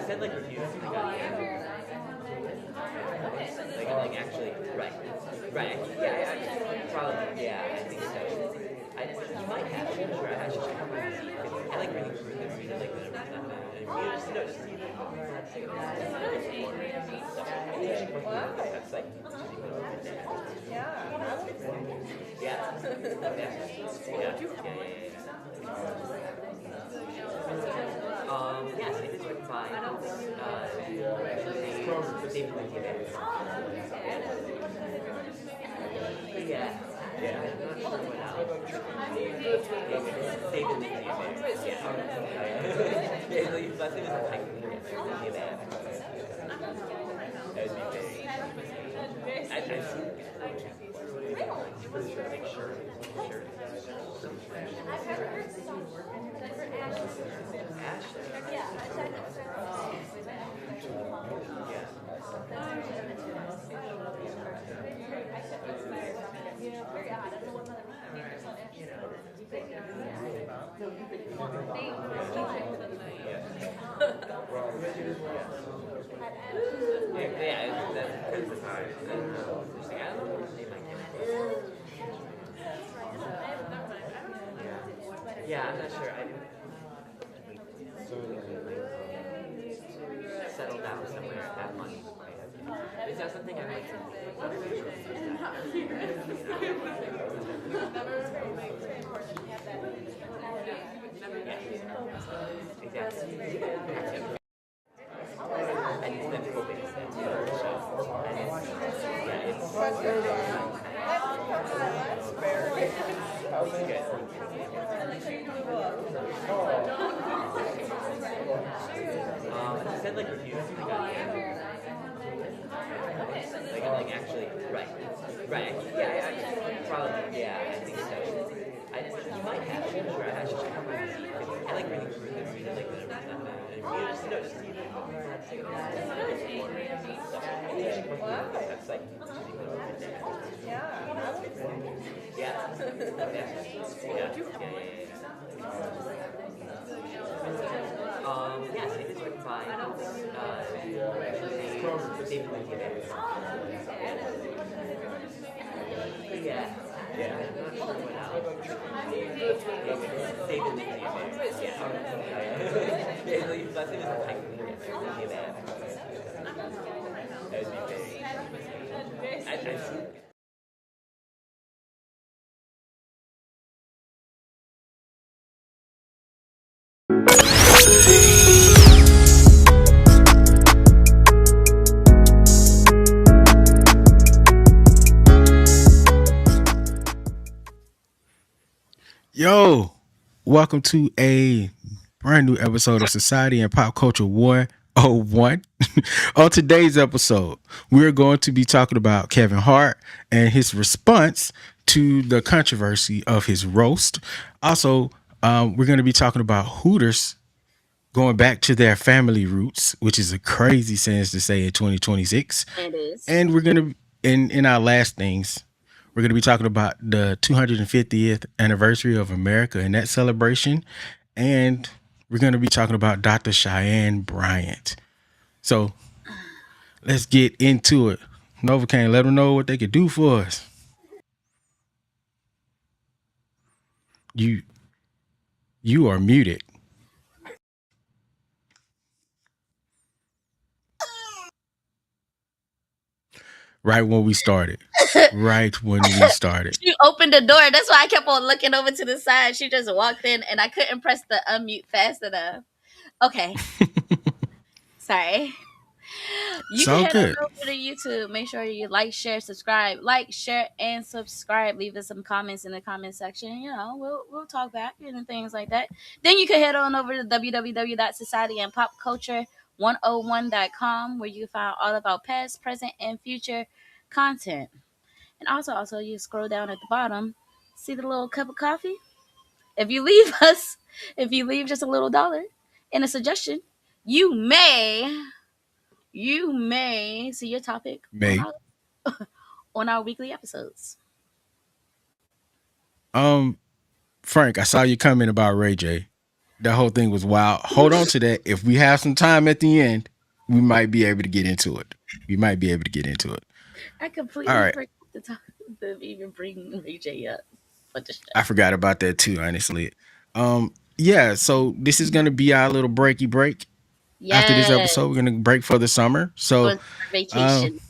said like reviews. Like actually, right. Yeah, probably. Yeah, I think so. You might have. I'm sure. I should check out my reviews. I like reading through them. Like the reviews. No, just see them. That's like. Yeah. Yes, it is written by David Lincoln. Yeah. I'm not sure what else. David Lincoln. Yeah, his last name is like yeah, I'm not sure. Settle down somewhere, have money. Is that something I like to exactly. I need them to go babysit. I said like reviews. Like actually, right. Yeah, probably. Yeah, I think so. You might have. I'm sure. I should check out my reviews. I like reading through them. Like the reviews. No, just see them. That's like. Yes, it is written by David Lincoln. Yeah. I'm not sure what else. David Lincoln. Yeah. His last name is like Yo, welcome to a brand new episode of Society and Pop Culture 101. On today's episode, we're going to be talking about Kevin Hart and his response to the controversy of his roast. Also, we're going to be talking about Hooters going back to their family roots, which is a crazy sentence to say in 2026. It is. And we're going to, in our last things, we're going to be talking about the 250th anniversary of America and that celebration. And we're going to be talking about Dr. Cheyanne Bryant. So let's get into it. Novocaine, let them know what they could do for us. You are muted. Right when we started. She opened the door. That's why I kept on looking over to the side. She just walked in and I couldn't press the unmute fast enough. Okay. Sorry. You can head over to YouTube. Make sure you like, share, subscribe. Like, share, and subscribe. Leave us some comments in the comment section. You know, we'll talk back and things like that. Then you can head on over to www.societyandpopculture101.com where you can find all of our past, present, and future content. And also you scroll down at the bottom, see the little cup of coffee. If you leave just a little dollar and a suggestion, you may see your topic on our weekly episodes. Frank, I saw you comment about Ray J. That whole thing was wild. Hold on to that. If we have some time at the end, we might be able to get into it. We might be able to get into it. I All completely right. forgot to talk to even bring Ray J up. But just I forgot about that too, honestly. Yeah, so this is gonna be our little breaky break. After this yes, episode, we're gonna break for the summer. going So on uh vacation.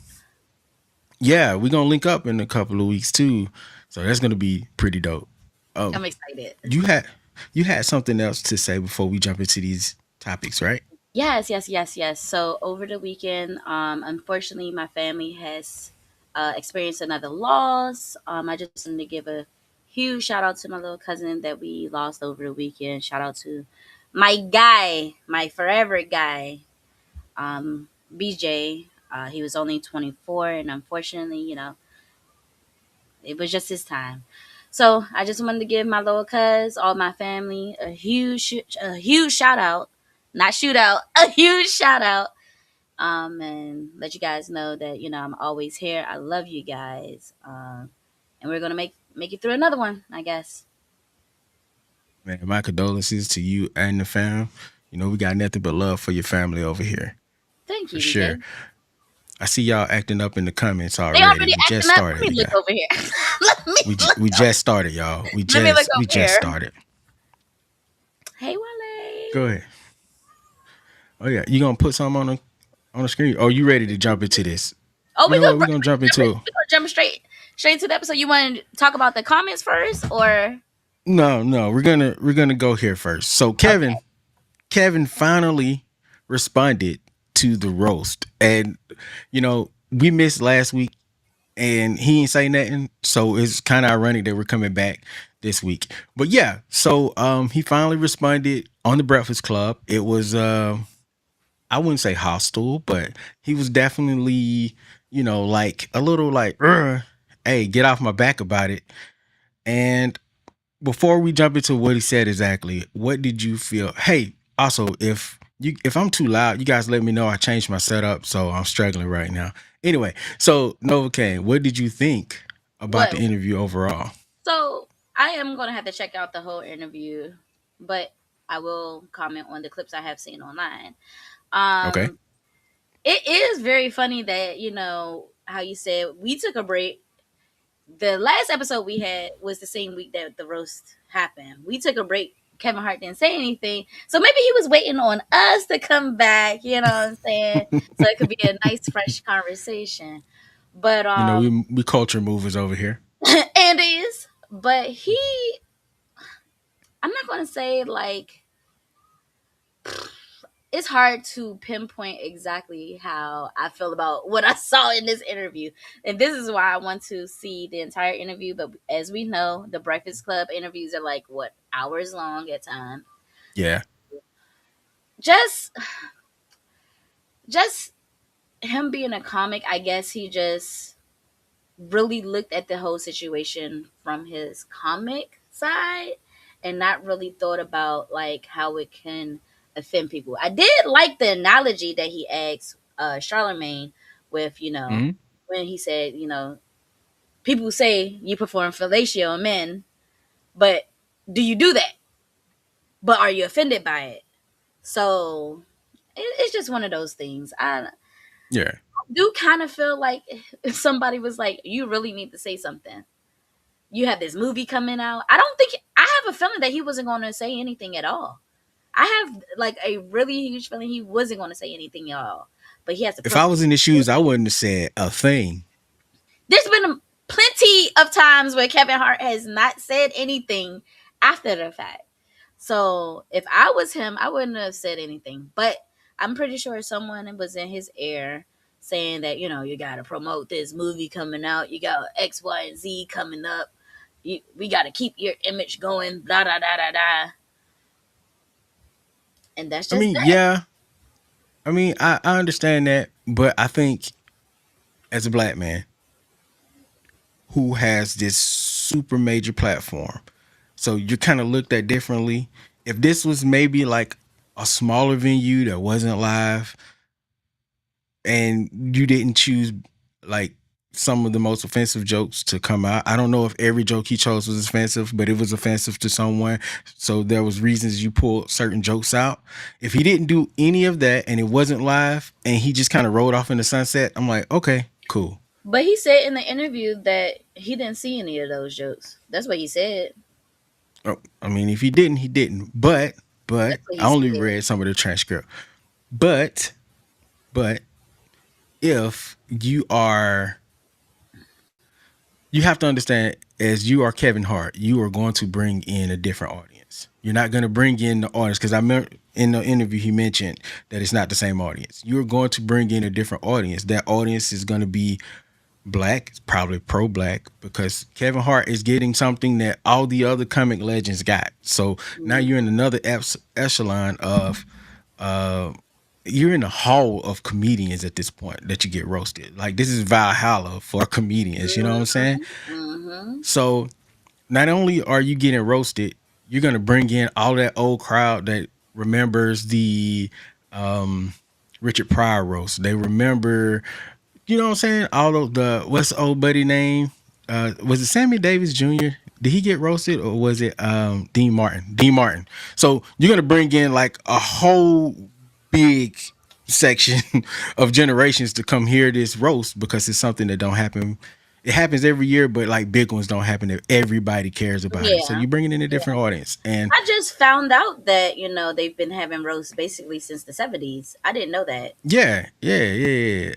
yeah, we're gonna link up in a couple of weeks too. So that's gonna be pretty dope. I'm Um excited. you had you had something else to say before we jump into these topics, right? Yes, yes, yes, yes. So over the weekend, unfortunately, my family has experienced another loss. I just wanted to give a huge shout out to my little cousin that we lost over the weekend. Shout out to my guy, my forever guy, BJ. He was only 24, and unfortunately, it was just his time. So I just wanted to give my little cuz, all my family, a huge shout out, not shootout, a huge shout out, and let you guys know that I'm always here. I love you guys, and we're gonna make it through another one, I guess. Man, my condolences to you and the fam. You know, we got nothing but love for your family over here. Thank For you, sure. BJ. I see y'all acting up in the comments They already. already We just acting up. Let started, me look yeah. over here. let me look. We just started, y'all. Let me look We over just here. started. Hey, Wale. Go ahead. Oh yeah, you gonna put something on the screen? Oh, you ready to jump into this? Oh, You know what? We're gonna jump into it. we gonna jump straight into the episode. You want to talk about the comments first, or No. We're gonna go here first. So okay? Kevin finally responded to the roast, and we missed last week, and he ain't say nothing. So it's kind of ironic that we're coming back this week. But yeah, so he finally responded on the Breakfast Club. It was I wouldn't say hostile, but he was definitely, like a little like, hey, get off my back about it. And before we jump into what he said exactly, what did you feel? Hey, also, if I'm too loud, you guys let me know. I changed my setup, so I'm struggling right now. Anyway, so Novocaine, what did you think about the What? interview overall? So I am gonna have to check out the whole interview, but I will comment on the clips I have seen online. Okay. Um, it is very funny that how you said we took a break. The last episode we had was the same week that the roast happened. We took a break. Kevin Hart didn't say anything, so maybe he was waiting on us to come back. You know what I'm saying? So it could be a nice, fresh conversation. But We culture movers over here. and is, but I'm not going to say like it's hard to pinpoint exactly how I feel about what I saw in this interview. And this is why I want to see the entire interview. But as we know, the Breakfast Club interviews are like what, hours long at time. Yeah. Just just him being a comic, I guess he just really looked at the whole situation from his comic side and not really thought about like how it can offend people. I did like the analogy that he asked Charlamagne with, Hmm. when he said, people say you perform fellatio on men, but do you do that? But are you offended by it? So it's just one of those things. I Yeah. do kind of feel like if somebody was like, you really need to say something, you have this movie coming out. I don't think I have a feeling that he wasn't going to say anything at all. I have like a really huge feeling he wasn't going to say anything at all. But he has to If I promote was this in his shoes, I movie. wouldn't have said a thing. There's been plenty of times where Kevin Hart has not said anything after the fact. So if I was him, I wouldn't have said anything. But I'm pretty sure someone was in his ear saying that, you got to promote this movie coming out. You got X, Y, and Z coming up. We got to keep your image going, da, da, da, da, da. And that's I just mean, that. yeah. I mean, I understand that, but I think as a black man who has this super major platform, so you're kind of looked at differently. If this was maybe like a smaller venue that wasn't live and you didn't choose like some of the most offensive jokes to come out. I don't know if every joke he chose was offensive, but it was offensive to someone. So there was reasons you pulled certain jokes out. If he didn't do any of that and it wasn't live and he just kind of rolled off in the sunset, I'm like, okay, cool. But he said in the interview that he didn't see any of those jokes. That's what he said. Oh, I mean, if he didn't, he didn't. But I only read some of the transcript. But if you have to understand, as you are Kevin Hart, you are going to bring in a different audience. You're not going to bring in the audience, because I remember in the interview he mentioned that it's not the same audience. You're going to bring in a different audience. That audience is going to be black, probably pro-black, because Kevin Hart is getting something that all the other comic legends got. So now you're in another echelon of you're in a hall of comedians at this point that you get roasted. Like, this is Valhalla for comedians, you know what I'm saying? Mm-hmm. So not only are you getting roasted, you're going to bring in all that old crowd that remembers the Richard Pryor roast. They remember, you know what I'm saying? All of the, what's the old buddy name? Was it Sammy Davis Jr.? Did he get roasted, or was it Dean Martin? Dean Martin. So you're going to bring in like a whole big section of generations to come hear this roast, because it's something that don't happen. It happens every year, but like big ones don't happen if everybody cares about it. So you're bringing in a different audience. And I just found out that they've been having roasts basically since the 70s. I didn't know that. Yeah.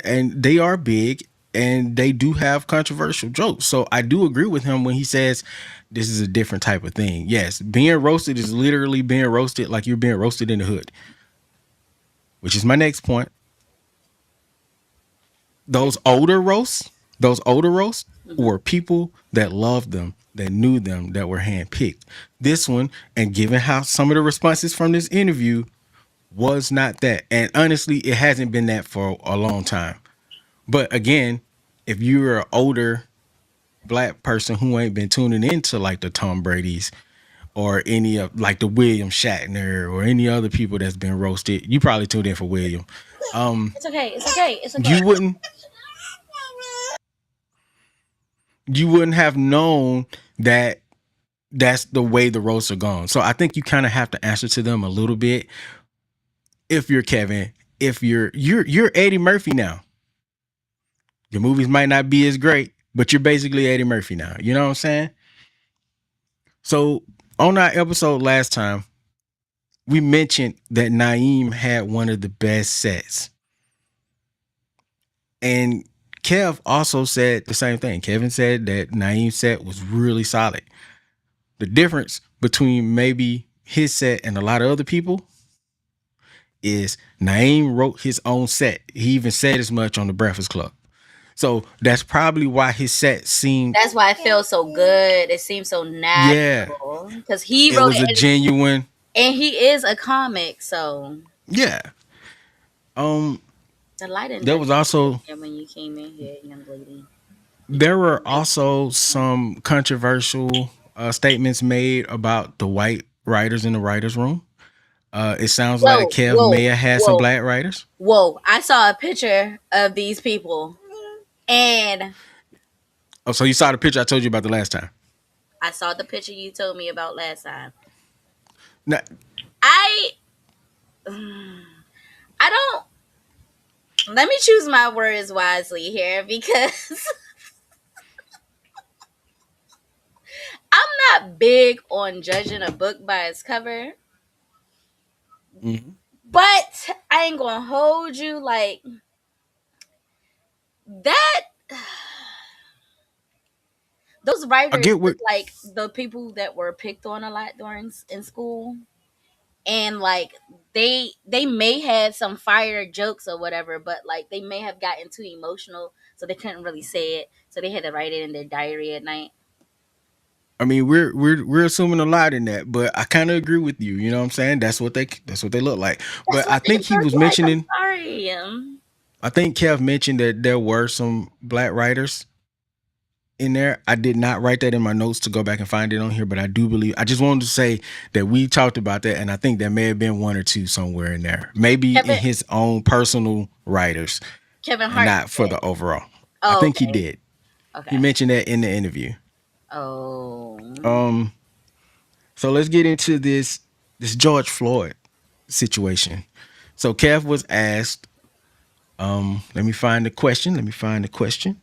And they are big, and they do have controversial jokes. So I do agree with him when he says this is a different type of thing. Yes, being roasted is literally being roasted like you're being roasted in the hood. Which is my next point. Those older roasts were people that loved them, that knew them, that were handpicked. This one, and given how some of the responses from this interview, was not that. And honestly, it hasn't been that for a long time. But again, if you're an older black person who ain't been tuning into like the Tom Brady's or any of like the William Shatner or any other people that's been roasted, you probably tuned in for William. It's okay. You wouldn't have known that that's the way the roasts are gone. So I think you kind of have to answer to them a little bit. If you're Kevin, if you're Eddie Murphy now. Your movies might not be as great, but you're basically Eddie Murphy now. You know what I'm saying? So on our episode last time, we mentioned that Naeem had one of the best sets. And Kev also said the same thing. Kevin said that Naeem's set was really solid. The difference between maybe his set and a lot of other people is Naeem wrote his own set. He even said as much on the Breakfast Club. So that's probably why his set seemed. That's why it feels so good. It seems so natural. Yeah, because he wrote it was a genuine, and he is a comic. So yeah. The lighting. There was also when you came in here, young lady. There were also some controversial statements made about the white writers in the writers' room. It sounds like Kev may have had some black writers. Whoa! I saw a picture of these people. And so you saw the picture I told you about the last time? I saw the picture you told me about last time. Now, I don't. Let me choose my words wisely here, because I'm not big on judging a book by its cover. Mm-hmm. But I ain't gonna hold you like that. Those writers look like the people that were picked on a lot in school, and like they may have some fire jokes or whatever, but like they may have gotten too emotional, so they couldn't really say it, so they had to write it in their diary at night. I mean, we're assuming a lot in that, but I kind of agree with you. You know what I'm saying? That's what they look like. But I think he was mentioning. Sorry. I think Kev mentioned that there were some black writers in there. I did not write that in my notes to go back and find it on here, but I do believe. I just wanted to say that we talked about that, and I think there may have been one or two somewhere in there, maybe in his own personal writers. Kevin Hart, not for the overall. I think he did. He Okay. mentioned that in the interview. Oh. Um, so let's get into this George Floyd situation. So Kev was asked, let me find the question. Let me find the question.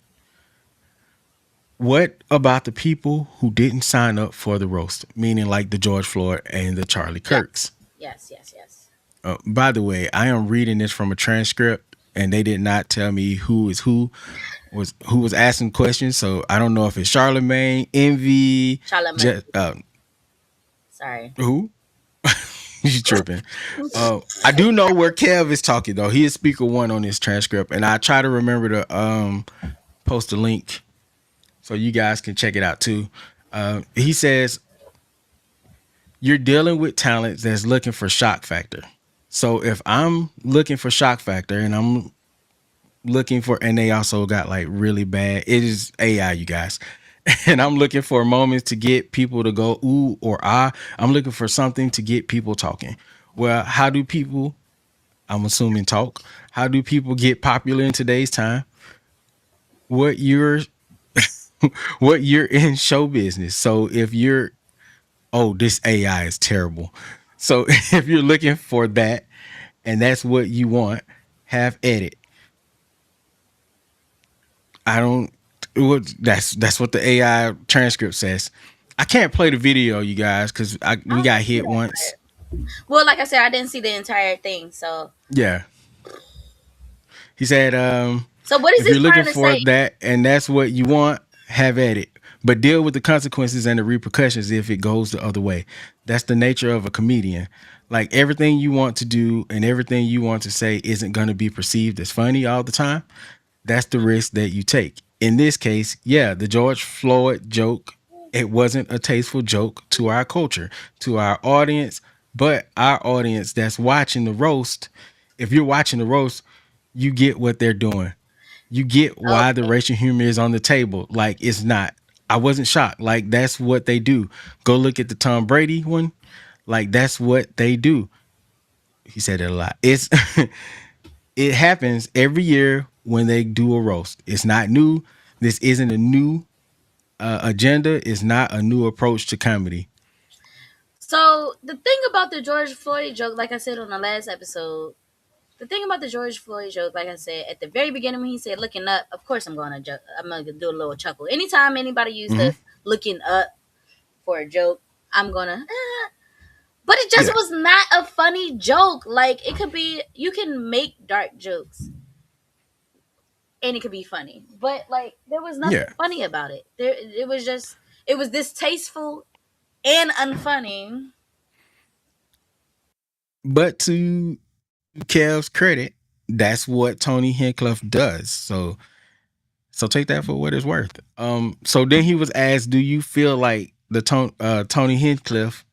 What about the people who didn't sign up for the roast, meaning like the George Floyd and the Charlie Yes. Kirks? Yes. Yes. Yes. By the way, I am reading this from a transcript, and they did not tell me who was asking questions. So I don't know if it's Charlamagne, Envy, Charlamagne. just, Sorry. who you tripping. I do know where Kev is talking though. He is speaker one on this transcript, and I try to remember to post a link so you guys can check it out too. He says you're dealing with talent that's looking for shock factor. So if I'm looking for shock factor and I'm looking for, and they also got like really bad, it is AI, you guys. And I'm looking for moments to get people to go ooh or ah. I'm looking for something to get people talking. Well, how do people, I'm assuming, talk? How do people get popular in today's time? What you're what you're in show business. So if you're, oh, this AI is terrible. So if you're looking for that and that's what you want, have edit. I don't. That's what the AI transcript says. I can't play the video, you guys, because I we don't got see hit that once. part. Well, like I said, I didn't see the entire thing. So, Yeah, he said, so what is if you're this looking trying to for say? that and that's what you want, have at it. But deal with the consequences and the repercussions if it goes the other way. That's the nature of a comedian. Like everything you want to do and everything you want to say isn't going to be perceived as funny all the time. That's the risk that you take. In this case, yeah, the George Floyd joke, it wasn't a tasteful joke to our culture, to our audience, but our audience that's watching the roast, if you're watching the roast, you get what they're doing. You get why the Okay. racial humor is on the table. Like it's not. I wasn't shocked. Like that's what they do. Go look at the Tom Brady one. Like that's what they do. He said it a lot. It's it happens every year when they do a roast. It's not new. This isn't a new agenda. It's not a new approach to comedy. So the thing about the George Floyd joke, like I said on the last episode, the thing about the George Floyd joke, like I said at the very beginning when he said looking up, of course I'm gonna joke. I'm gonna do a little chuckle. Anytime anybody use Hmm. the looking up for a joke, I'm gonna. But it just Yeah, was not a funny joke. Like it could be, you can make dark jokes and it could be funny, but like there was nothing yeah. funny about it. It was just, it was distasteful and unfunny. But to Kev's credit, that's what Tony Hinchcliffe does. So take that for what it's worth. So then he was asked, "Do you feel like the Tony Hinchcliffe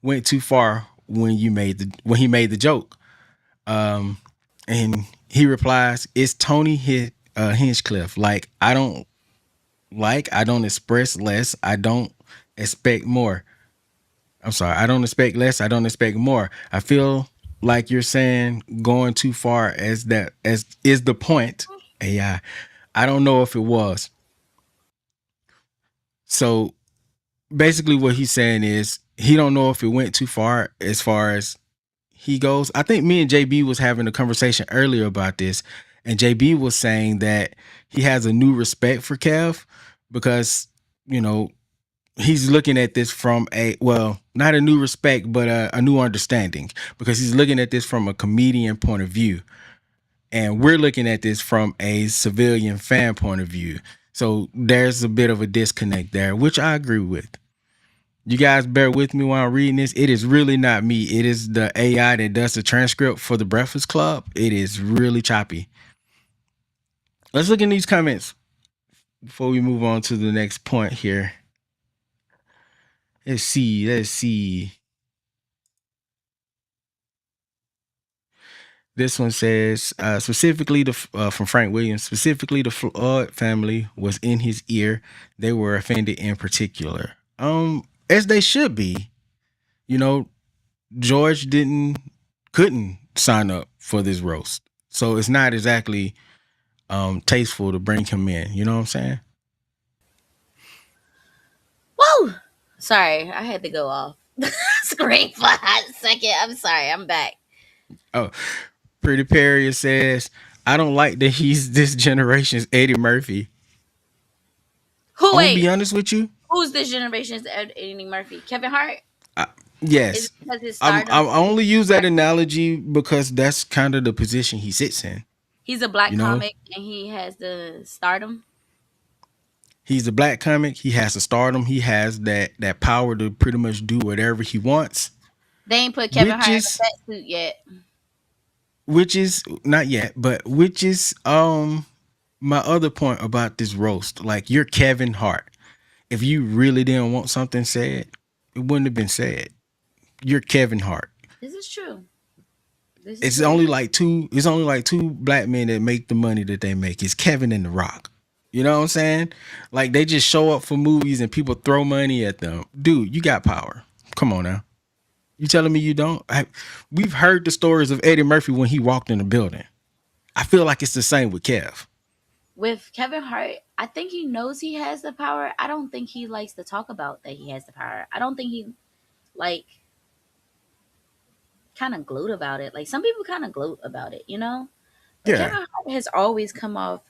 went too far when he made the joke?" Um, and he replies, "It's Hinchcliffe. I don't express less. I don't expect more. I'm sorry. I don't expect less. I don't expect more. I feel like you're saying going too far as is the point. AI. I don't know if it was. So basically what he's saying is he don't know if it went too far as he goes. I think me and JB was having a conversation earlier about this, and JB was saying that he has a new respect for Kev because, you know, he's looking at this from a, well, not a new respect, but a new understanding, because he's looking at this from a comedian point of view, and we're looking at this from a civilian fan point of view. So there's a bit of a disconnect there, which I agree with. You guys bear with me while I'm reading this. It is really not me. It is the AI that does the transcript for the Breakfast Club. It is really choppy. Let's look in these comments before we move on to the next point here. Let's see. Let's see. This one says specifically from Frank Williams. Specifically, the Floyd family was in his ear. They were offended in particular. As they should be. You know, George couldn't sign up for this roast, so it's not exactly tasteful to bring him in. You know what I'm saying? Whoa! Sorry, I had to go off. Scream for a hot second. I'm sorry. I'm back. Oh, Pretty Perry says, I don't like that he's this generation's Eddie Murphy. Who? I'm gonna Wait. be honest with you. Who's this generation's Eddie Murphy? Kevin Hart? Is Yes, it because his I stardom? only use that analogy because that's kind of the position he sits in. He's a black You know, comic and he has the stardom. he's a black comic. He has a stardom. He has that power to pretty much do whatever he wants, They ain't put Kevin which Hart in a is fat suit yet. not yet, but which is my other point about this roast. Like, you're Kevin Hart. If you really didn't want something said, it wouldn't have been said. You're Kevin Hart. This is true. This is It's very only true. like two. It's only like two black men that make the money that they make. It's Kevin and The Rock. You know what I'm saying? Like, they just show up for movies and people throw money at them. Dude, you got power. Come on now. You telling me you don't? We've heard the stories of Eddie Murphy when he walked in the building. I feel like it's the same with Kev. With Kevin Hart, I think he knows he has the power. I don't think he likes to talk about that he has the power. I don't think he like kind of gloat about it. Like some people kind of gloat about it, you know? But Yeah. Kevin Hart has always come off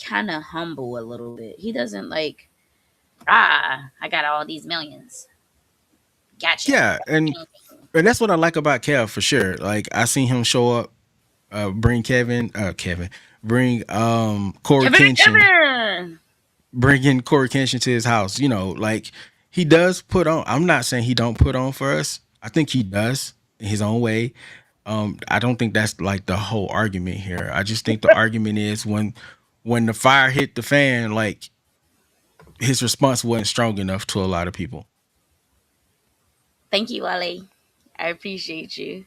kind of humble a little bit. He doesn't like, I got all these millions. Gotcha. Yeah. And that's what I like about Kev for sure. Like, I seen him show up, bring bring Corey Kenshin, Kevin. bringing Corey Kenshin to his house. You know, like, he does put on. I'm not saying he don't put on for us. I think he does in his own way. I don't think that's like the whole argument here. I just think the argument is when the fire hit the fan, like, his response wasn't strong enough to a lot of people. Thank you, Wale. I appreciate you.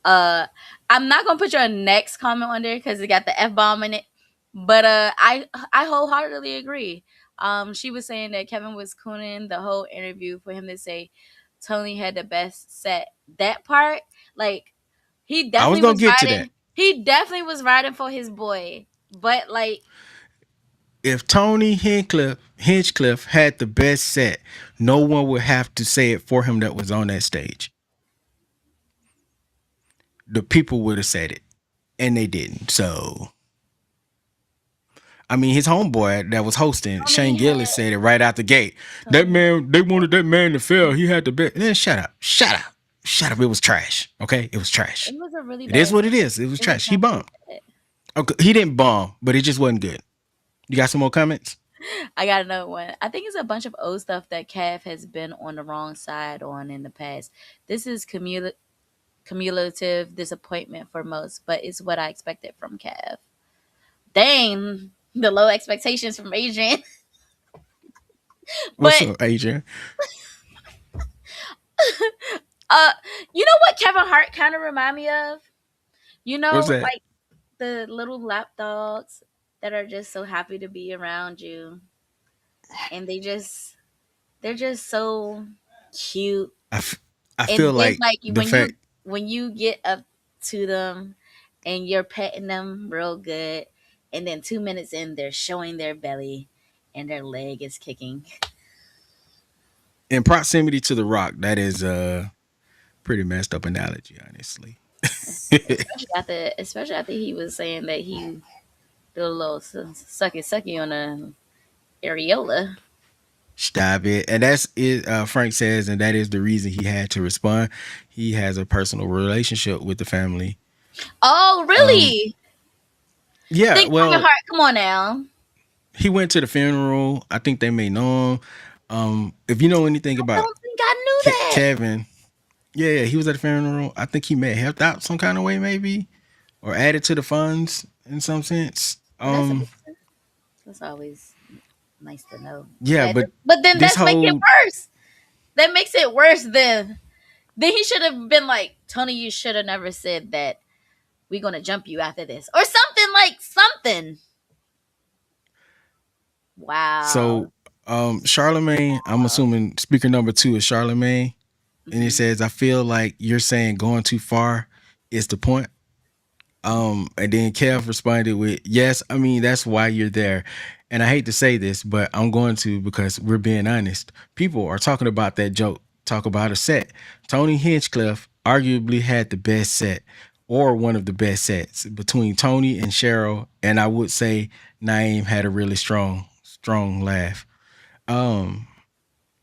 Uh, I'm not gonna put your next comment on there because it got the F bomb in it. But I wholeheartedly agree. She was saying that Kevin was cooning the whole interview for him to say Tony had the best set. That part, like, he I was definitely gonna was get to that. riding. He definitely was riding for his boy. But like, If Tony Hinchcliffe had the best set, no one would have to say it for him that was on that stage. The people would have said it, and they didn't. So, I mean, his homeboy that was hosting, Tony Shane had Gillis, said it right out the gate. That Tony. man, they wanted that man to fail. He had the best. Then shut up. It was trash. Okay, it was trash. It was a really It is bad. what it is. It was It was trash. He not really bombed. bad. Okay, he didn't bomb, but it just wasn't good. You got some more comments? I got another one. I think it's a bunch of old stuff that Cav has been on the wrong side on in the past. This is cumulative disappointment for most, but it's what I expected from Cav. Dang, the low expectations from Adrian. What's But up, Adrian? uh, you know what Kevin Hart kind of remind me of? You What's know, that? like the little lap dogs that are just so happy to be around you, and they're just so cute. I, f- I feel And then like like the fact. when you get up to them and you're petting them real good, and then 2 minutes in they're showing their belly and their leg is kicking. In proximity to the Rock, that is a pretty messed up analogy, honestly. Especially after he was saying that he do a little sucky sucky on a areola. Stop it. And that's it. Frank says, and that is the reason he had to respond. He has a personal relationship with the family. Oh, Um, really? yeah, Think Kevin well, Hart. Come on now. he went to the funeral. I think they may know him. If you know anything I about don't think I knew that. Kevin, yeah, he was at the funeral. I think he may have helped out some kind of way, maybe, or added to the funds in some sense. That's amazing. That's always nice to know. Yeah, but But then this that's make it whole worse. That makes it worse. Then he should have been like, Tony, you should have never said that we're gonna jump you after this. Or something like something. Wow. so Charlamagne, I'm assuming speaker number 2 is Charlamagne, and it Mhm. says, I feel like you're saying going too far is the point. And then Kev responded with, "Yes, I mean that's why you're there." And I hate to say this, but I'm going to because we're being honest. People are talking about that joke. Talk about a set. Tony Hinchcliffe arguably had the best set, or one of the best sets between Tony and Cheryl. And I would say Naeem had a really strong laugh. Um,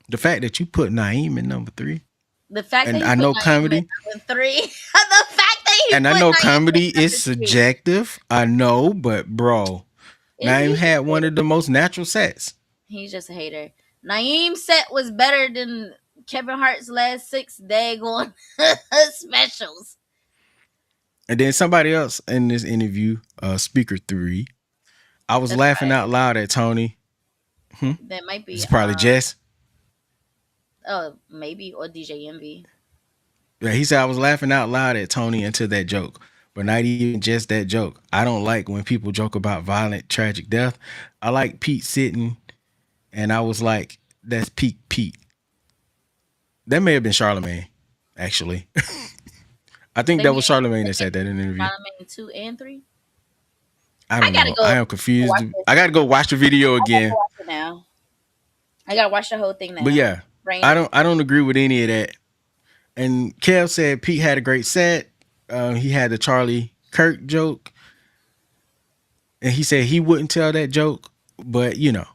the fact that you put Naeem in number three, The fact that and he I put know Naeem comedy, at number 3. The fact that he and I put know Naeem comedy at is number 3. subjective. I know, but bro, Is Naeem he? had one of the most natural sets. He's just a hater. Naeem's set was better than Kevin Hart's last 6 daggone specials. And then somebody else in this interview, speaker three, I was That's laughing right. out loud at Tony. That might be It's probably Jess. maybe, or DJ Envy. Yeah, he said I was laughing out loud at Tony until that joke, but not even just that joke. I don't like when people joke about violent, tragic death. I like Pete sitting, and I was like, "That's peak Pete." That may have been Charlamagne, actually. I think They that made was Charlamagne that said that in the interview. Charlamagne 2 and 3. I I don't gotta know. go I am confused. watch this. I got to go watch the video I gotta again. watch it now. I gotta watch the whole thing now. But yeah, Brain I don't agree with any of that. And Kev said Pete had a great set. He had the Charlie Kirk joke, and he said he wouldn't tell that joke. But you know,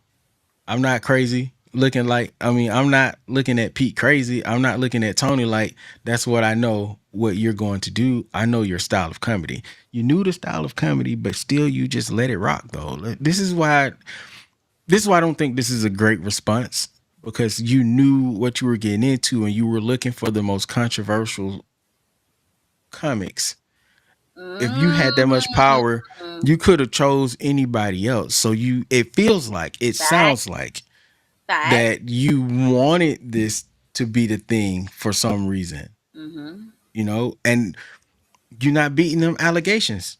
I'm not crazy. I'm not looking at Pete crazy. I'm not looking at Tony like that's what I know. What you're going to do. I know your style of comedy. You knew the style of comedy, but still, you just let it rock though. This is why. This is why I don't think this is a great response, because you knew what you were getting into and you were looking for the most controversial comics. If you had that much power, you could have chose anybody else. So it feels like, it sounds like that you wanted this to be the thing for some reason, you know, and you're not beating them allegations.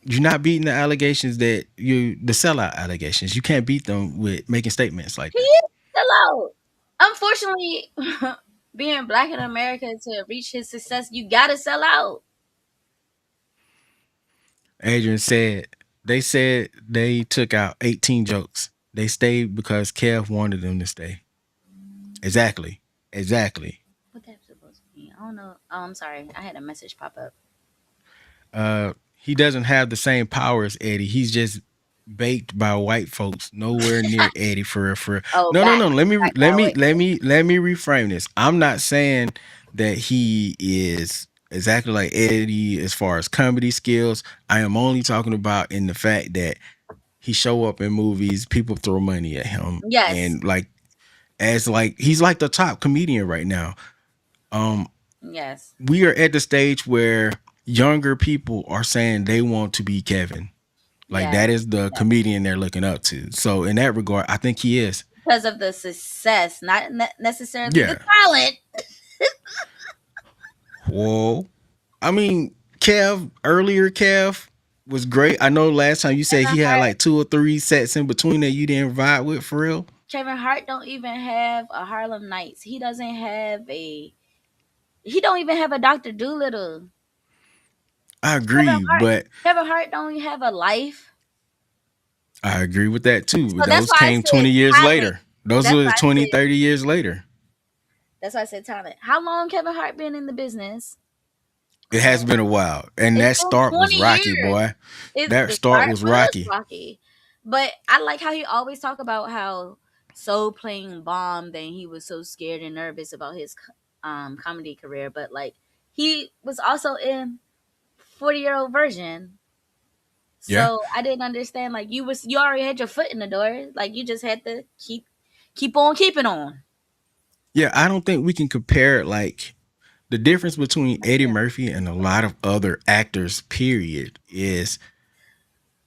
You're not beating the allegations the sellout allegations. You can't beat them with making statements like He that. is still out. Unfortunately, being black in America, to reach his success, you gotta sell out. Adrian said they took out 18 jokes. They stayed because Kev wanted them to stay. Exactly. What that's supposed to mean? I don't know. Oh, I'm sorry. I had a message pop up. He doesn't have the same power as Eddie. He's just baked by white folks. Nowhere near Eddie for real. Oh, No. Let me back that way. reframe this. I'm not saying that he is exactly like Eddie as far as comedy skills. I am only talking about in the fact that he show up in movies, people throw money at him. Yes. And he's like the top comedian right now. Yes. We are at the stage where younger people are saying they want to be Kevin. Like that is the comedian they're looking up to. So in that regard, I think he is. Because of the success, not necessarily the talent. Whoa. I mean, Kev was great. I know last time you said he had like 2 or 3 sets in between that you didn't vibe with for real. Kevin Hart don't even have a Harlem Nights. He don't even have a Dr. Doolittle. I agree, but Kevin Hart don't even have a Life. I agree with that too. So those came 20 years later. Those were 20, 30 years later. That's why I said talent. How long Kevin Hart been in the business? It has been a while. And that start was rocky, boy. That start was rocky. But I like how he always talk about how Soul Plane bombed and he was so scared and nervous about his comedy career. But like he was also in 40-Year-Old Virgin. So I didn't understand. Like you already had your foot in the door. Like you just had to keep on keeping on. Yeah, I don't think we can compare like the difference between Eddie Murphy and a lot of other actors, period, is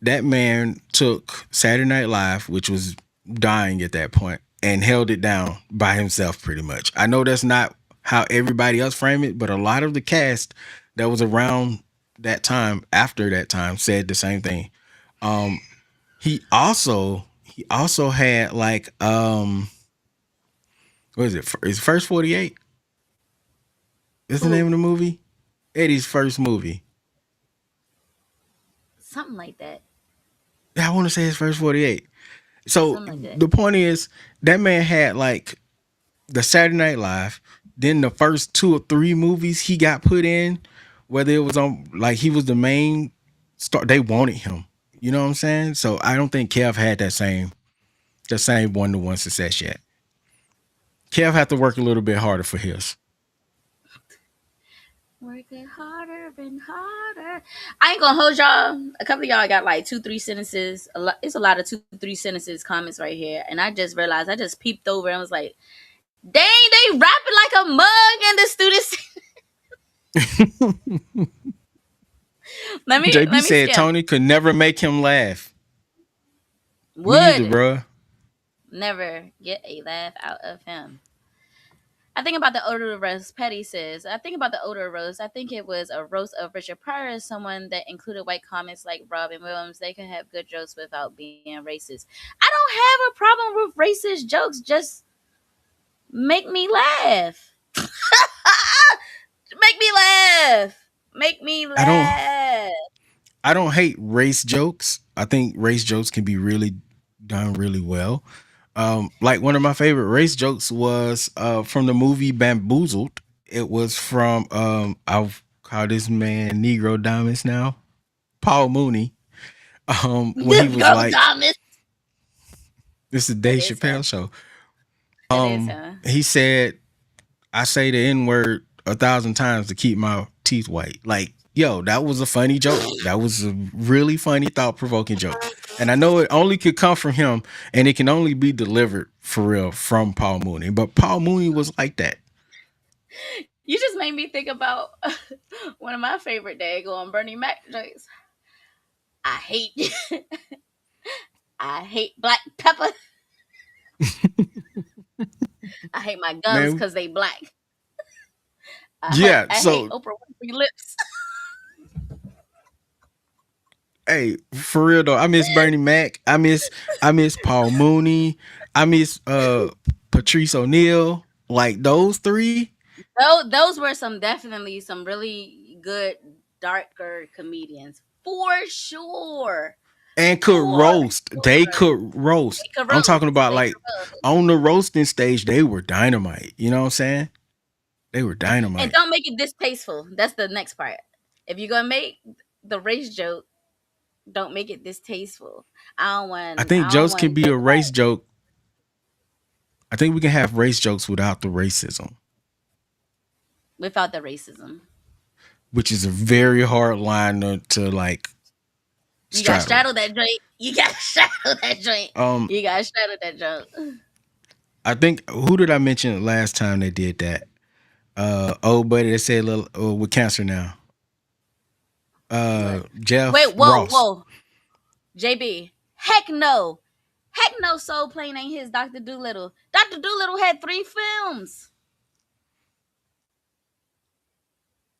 that man took Saturday Night Live, which was dying at that point, and held it down by himself pretty much. I know that's not how everybody else framed it, but a lot of the cast that was around that time, after that time, said the same thing. He also had like what is it? Is First 48? Is the name of the movie? Eddie's first movie. something like that. I want to say his first 48. So Something like that. the point is that man had like the Saturday Night Live, then the first 2 or 3 movies he got put in, whether it was on like he was the main star, they wanted him. You know what I'm saying? So I don't think Kev had that same one-to-one success yet. Kev had to work a little bit harder for his. Working harder and harder. I ain't gonna hold y'all. A couple of y'all got like 2-3 sentences. It's a lot of 2-3 sentences comments right here, and I just realized I just peeped over and was like, "Dang, they rapping like a mug in the students." JB let me said skip. Tony could never make him laugh. Me either, Would bro. never get a laugh out of him. I think about the odor roast. Petty says, I think about the odor roast. I think it was a roast of Richard Pryor, someone that included white comments like Robin Williams. They can have good jokes without being racist. I don't have a problem with racist jokes. Just make me laugh. Make me laugh. Make me laugh. I don't hate race jokes. I think race jokes can be really done really well. Like one of my favorite race jokes was from the movie Bamboozled. It was from I'll call this man Negro Diamonds now, Paul Mooney. When he was Go, like, Thomas. "This is Dave Chappelle show." He said, "I say the N word 1,000 times to keep my teeth white." Like, yo, that was a funny joke. That was a really funny, thought provoking joke. And I know it only could come from him, and it can only be delivered for real from Paul Mooney. But Paul Mooney was like that. You just made me think about one of my favorite daggone Bernie Mac jokes. I hate black pepper. I hate my gums because they black. I hate Oprah Winfrey lips. Hey, for real though, I miss Bernie Mac. I miss Paul Mooney. I miss Patrice O'Neal. Like those 3. Those were definitely some really good darker comedians for sure. And could roast. They could roast. I'm talking about like on the roasting stage, they were dynamite. You know what I'm saying? They were dynamite. And don't make it distasteful. That's the next part. If you're gonna make the race joke, don't make it distasteful. I think jokes can be a race joke. I think we can have race jokes without the racism. Without the racism. Which is a very hard line to like. You got to straddle that joint. You got to straddle that joint. I think, who did I mention last time they did that? Old buddy that said with cancer now. Jeff. Wait, Ross. whoa. JB. Heck no, Soul Plane ain't his Dr. Dolittle. Dr. Dolittle had 3 films.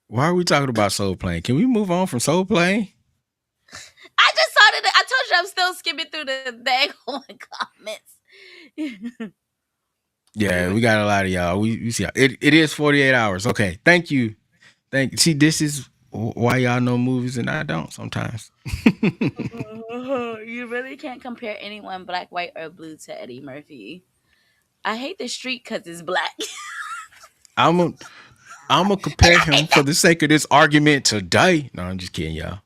Why are we talking about Soul Plane? Can we move on from Soul Plane? I just saw that. I told you I'm still skimming through the daggone comments. Yeah, we got a lot of y'all. We see it is 48 hours. Okay, thank you. See, this is why y'all know movies and I don't sometimes. You really can't compare anyone black, white, or blue to Eddie Murphy. I hate the street because it's black. I'm gonna compare him for the sake of this argument today. No, I'm just kidding, y'all.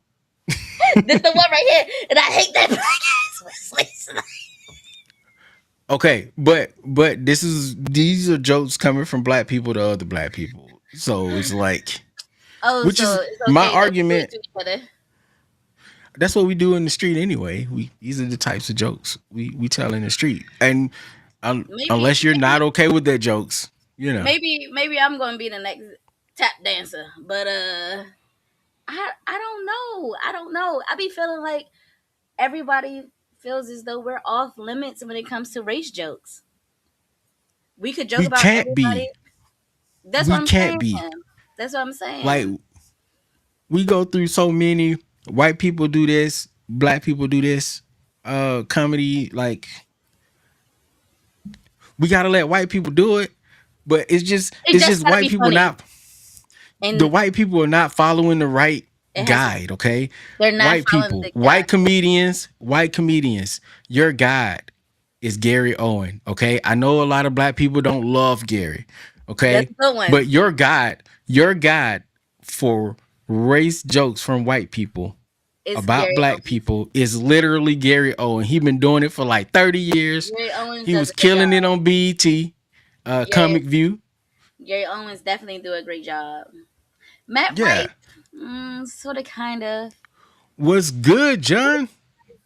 This the one right here, and I hate that black ass Wesley Snipes. Okay, but these are jokes coming from black people to other black people, so it's like, which is okay, my argument. That's what we do in the street anyway. These are the types of jokes we tell in the street, and unless you're not okay with their jokes, you know. Maybe I'm going to be the next tap dancer, but I don't know. I be feeling like everybody feels as though we're off limits when it comes to race jokes. We could joke about everybody. That's what I'm saying. That's what I'm saying. Like, we go through so many. White people do this, black people do this, comedy. Like, we gotta let white people do it, but it's just white people funny. The white people are not following the right It has to. guide, okay? They're not White following people, the guy. white comedians, your guide is Gary Owen, okay? I know a lot of black people don't love Gary, That's okay? a good one. But your guide for race jokes from white people It's about Gary black Owens. people is literally Gary Owen. He been doing it for like 30 years. Gary Owens He does was a good killing it job. on BET, Gary Comic View. Gary Owens definitely do a great job. Matt Yeah. Rife, sort of, kind of. What's good, John?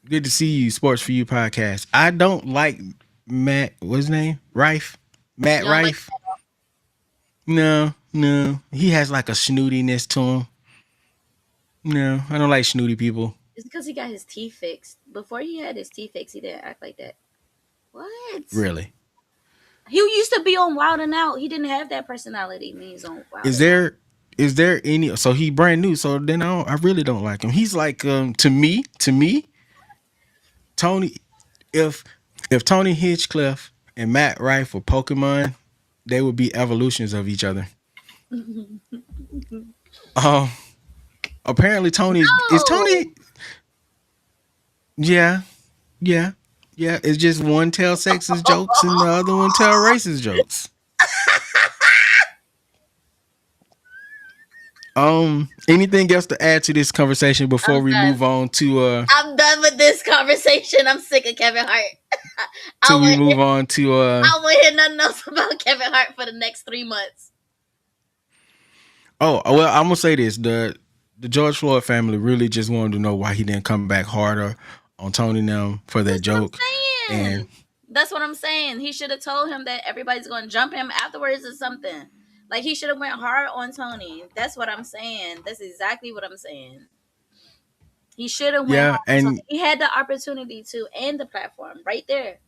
Good to see you, Sports for You podcast. I don't like Matt, what's his name? Rife? Matt You don't like? Rife? No, no. He has like a snootiness to him. No, I don't like snooty people. It's because he got his teeth fixed. Before he had his teeth fixed, he didn't act like that. What? Really. He used to be on Wild and Out. He didn't have that personality when he's on Wild Is and Out. there any so he brand new, so then I really don't like him. He's like to me, Tony, if Tony Hinchcliffe and Matt Rife were Pokemon, they would be evolutions of each other. Um apparently Tony is No. Tony. Yeah, yeah, yeah. It's just one tell sexist jokes and the other one tell racist jokes. Anything else to add to this conversation before I'm we done. move on to I'm done with this conversation. I'm sick of Kevin Hart. I till we want move on to I won't hear nothing else about Kevin Hart for the next 3 months. oh well, I'm gonna say this: the George Floyd family really just wanted to know why he didn't come back harder on Tony now for that That's what I'm joke. saying. And That's what I'm saying. He should have told him that everybody's going to jump him afterwards or something. Like, he should have went hard on Tony. That's what I'm saying. That's exactly what I'm saying. He should have went yeah, hard on Tony. and He had the opportunity to, and the platform right there.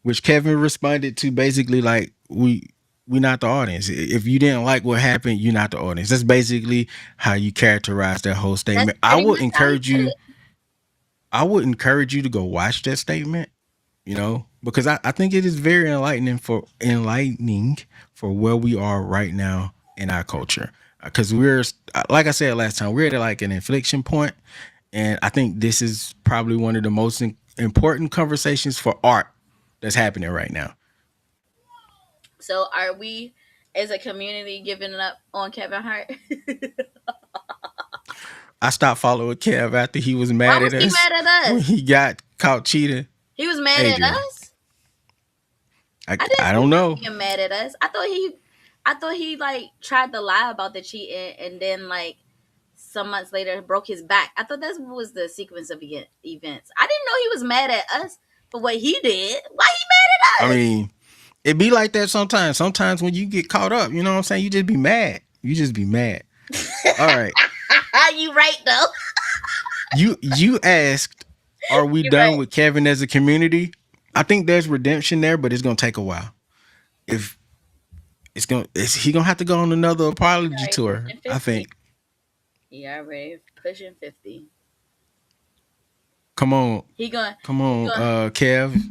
which Kevin responded to basically like we not the audience. If you didn't like what happened, you're not the audience. That's basically how you characterize that whole That's statement. pretty much how he put it. I would encourage you to go watch that statement, because I think it is very enlightening for where we are right now in our culture. Because we're like I said last time, we're at like an inflection point, and I think this is probably one of the most important conversations for art that's happening right now. So, are we, as a community, giving up on Kevin Hart? I stopped following Kev after he was Why mad was at he us mad at when us? he got caught cheating. He was mad Adrian, at us? I I didn't I see don't him know. being mad at us. I thought he like tried to lie about the cheating and then like some months later broke his back. I thought that was the sequence of events. I didn't know he was mad at us for what he did. Why he I mad at us? mean, it be like that sometimes. Sometimes when you get caught up, you know what I'm saying? You just be mad. You just be mad. All right. You right though. You asked, are we You're done right. with Kevin as a community? I think there's redemption there, but it's gonna take a while. If is he gonna have to go on another apology Already tour? pushing I 50. think. He already pushing 50. Come on, He going come he on, going Kev.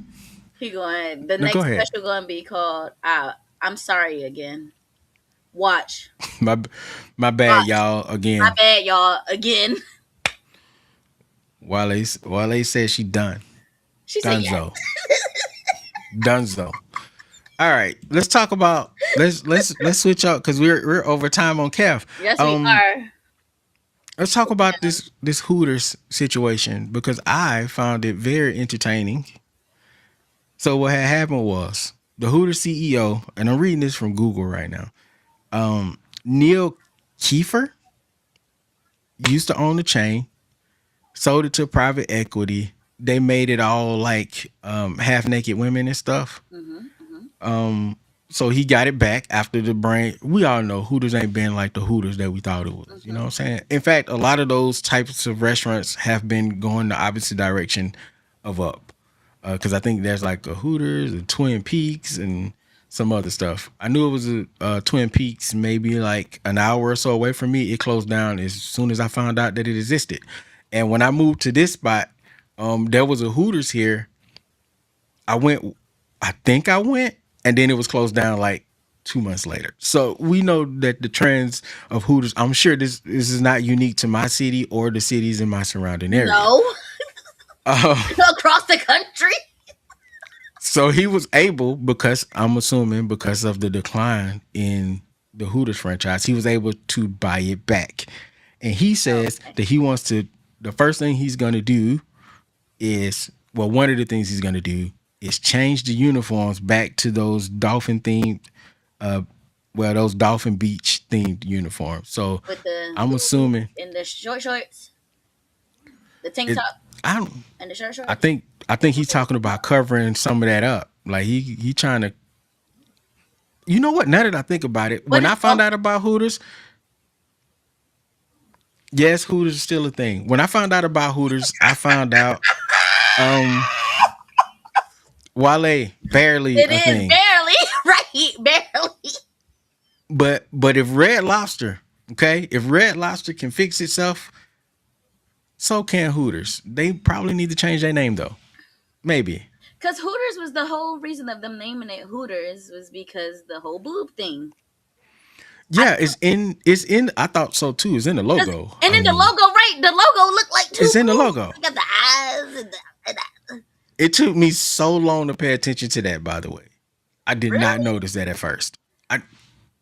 he going the No, go next ahead. special gonna be called I'm sorry again. Watch. My my bad, Watch. y'all. My Again, bad, y'all. Again. Wale said she done. She said yes. Dunzo. Dunzo. All right, let's talk about let's switch up because we're over time on Kev. Yes, we are. Let's talk about this Hooters situation because I found it very entertaining. So what had happened was the Hooters CEO, and I'm reading this from Google right now. Neil Kiefer used to own the chain, sold it to private equity. They made it all like half naked women and stuff. So he got it back after the brand. We all know Hooters ain't been like the Hooters that we thought it was. You know what I'm saying? In fact, a lot of those types of restaurants have been going the opposite direction of up. Because I think there's like a Hooters, a Twin Peaks, and some other stuff. I knew it was a Twin Peaks maybe like an hour or so away from me. It closed down as soon as I found out that it existed. And when I moved to this spot, there was a Hooters here. I think I went, and then it was closed down like 2 months later. So we know that the trends of Hooters, I'm sure this is not unique to my city or the cities in my surrounding area. No, Uh, across the country. so he was able, because I'm assuming because of the decline in the Hooters franchise, he was able to buy it back. And he says Okay. that he wants to, the first thing he's going to do is, well, one of the things he's going to do is change the uniforms back to those dolphin themed, uh, well, those Dolphin Beach themed uniforms. So With the I'm assuming in the short shorts, the tank it. top, I don't. and the short I shorts. think. I think he's talking about covering some of that up. Like he trying to. You know what? Now that I think about it, What when is I found out about Hooters, yes, Hooters is still a thing. When I found out about Hooters, I found out Wale barely it a is thing. barely right, barely. But if Red Lobster, okay, if Red Lobster can fix itself, so can Hooters. They probably need to change their name though. Maybe. Because Hooters was the whole reason of them naming it Hooters was because the whole boob thing. Yeah, it's in I thought so too. It's in the logo. And I then the mean, logo, right? The logo looked like two it's in the boobs. logo. Got the eyes and It took me so long to pay attention to that, by the way. I did not Really? notice that at first. I That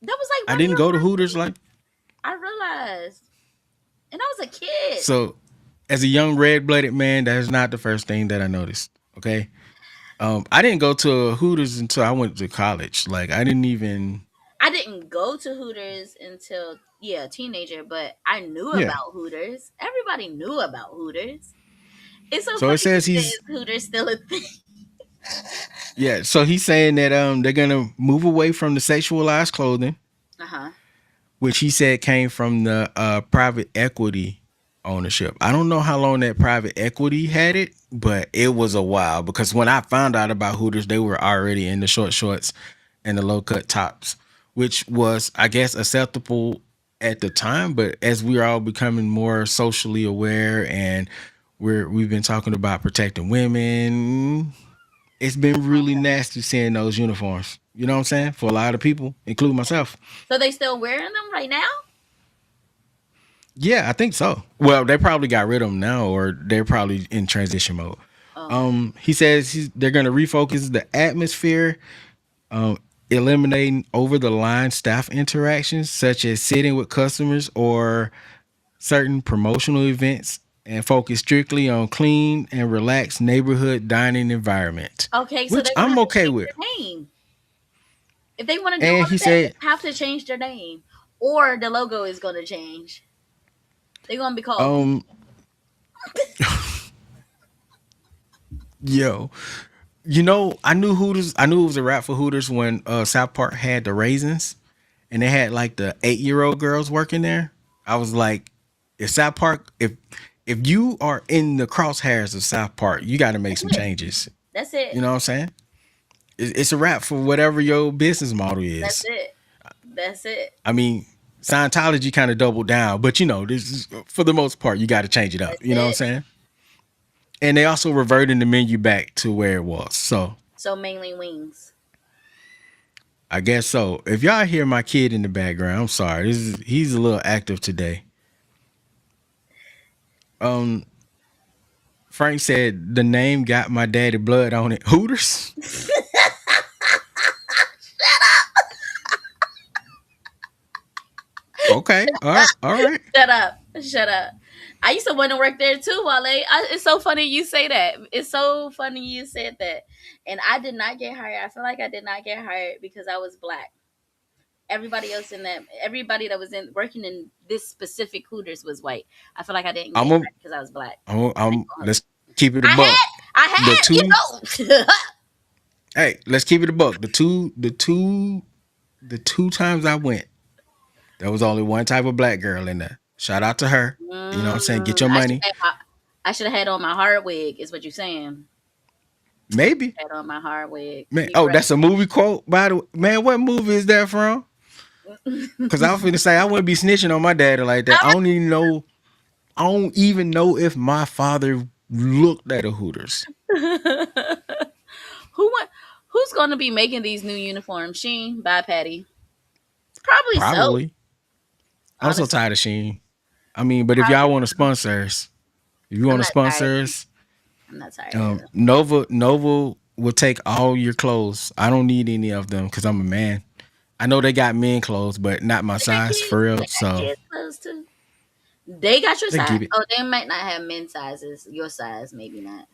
was like I one of didn't your go to first Hooters things. like I realized. And I was a kid. so. As a young red-blooded man, that is not the first thing that I noticed. Okay, I didn't go to Hooters until I went to college. Like I didn't even. I didn't go to Hooters until teenager, but I knew Yeah. about Hooters. Everybody knew about Hooters. It's so So it funny you says say he's is Hooters still a thing. yeah. So he's saying that they're gonna move away from the sexualized clothing, Uh-huh. which he said came from the private equity ownership. I don't know how long that private equity had it, but it was a while because when I found out about Hooters, they were already in the short shorts and the low cut tops, which was, I guess, acceptable at the time. But as we're all becoming more socially aware and we've been talking about protecting women, it's been really nasty seeing those uniforms. You know what I'm saying? For a lot of people, including myself. So they still wearing them right now? Yeah, I think so. Well, they probably got rid of them now, or they're probably in transition mode. Oh. He says they're going to refocus the atmosphere, eliminating over the line staff interactions, such as sitting with customers or certain promotional events, and focus strictly on clean and relaxed neighborhood dining environment, Okay, so which they're gonna I'm have to okay change with. their name. If they want to do And all he of that, they said, have to change their name. Or the logo is gonna change. They're gonna be called um, yo, I knew Hooters. I knew it was a rap for Hooters when South Park had the raisins, and they had like the 8-year-old girls working there. I was like, if South Park, if you are in the crosshairs of South Park, you got to make some changes. That's it. You know what I'm saying? It's a wrap for whatever your business model That's is. it. That's it. I mean, Scientology kind of doubled down, but this is for the most part, you got to change it up. That's You know what I'm it. saying? And they also reverted the menu back to where it was. So mainly wings. I guess so. If y'all hear my kid in the background, I'm sorry. He's a little active today. Frank said the name got my daddy blood on it. Hooters? Okay. All right. All right. Shut up. Shut up. I used to want to work there too, Wale. It's so funny you say that. It's so funny you said that. And I did not get hired. I feel like I did not get hired because I was black. Everybody that was in working in this specific Hooters was white. I feel like I didn't get I'm hired a, because I was black. let's keep it a I buck. The had, two you know. Hey, let's keep it a buck. The two times I went, there was only one type of black girl in there. Shout out to her. You know what I'm saying? Get your money. I should have had on my hard wig, is what you're saying. Maybe. Had on my hard wig. Man, that's a movie quote, by the way. Man, what movie is that from? Because I was finna say I wouldn't be snitching on my daddy like that. I don't even know if my father looked at a Hooters. Who's going to be making these new uniforms? Sheen, bye, Patty. Probably so. Probably. I'm so Honestly, tired of Sheen. I mean, but if y'all probably. want to sponsor us, if you I'm want to not tired. sponsor us, I'm not tired of them. Nova will take all your clothes. I don't need any of them because I'm a man. I know they got men clothes, but not my They got size kids. for real. They got So kids clothes too. They got your they size. give it. Oh, they might not have men's sizes. Your size, maybe not.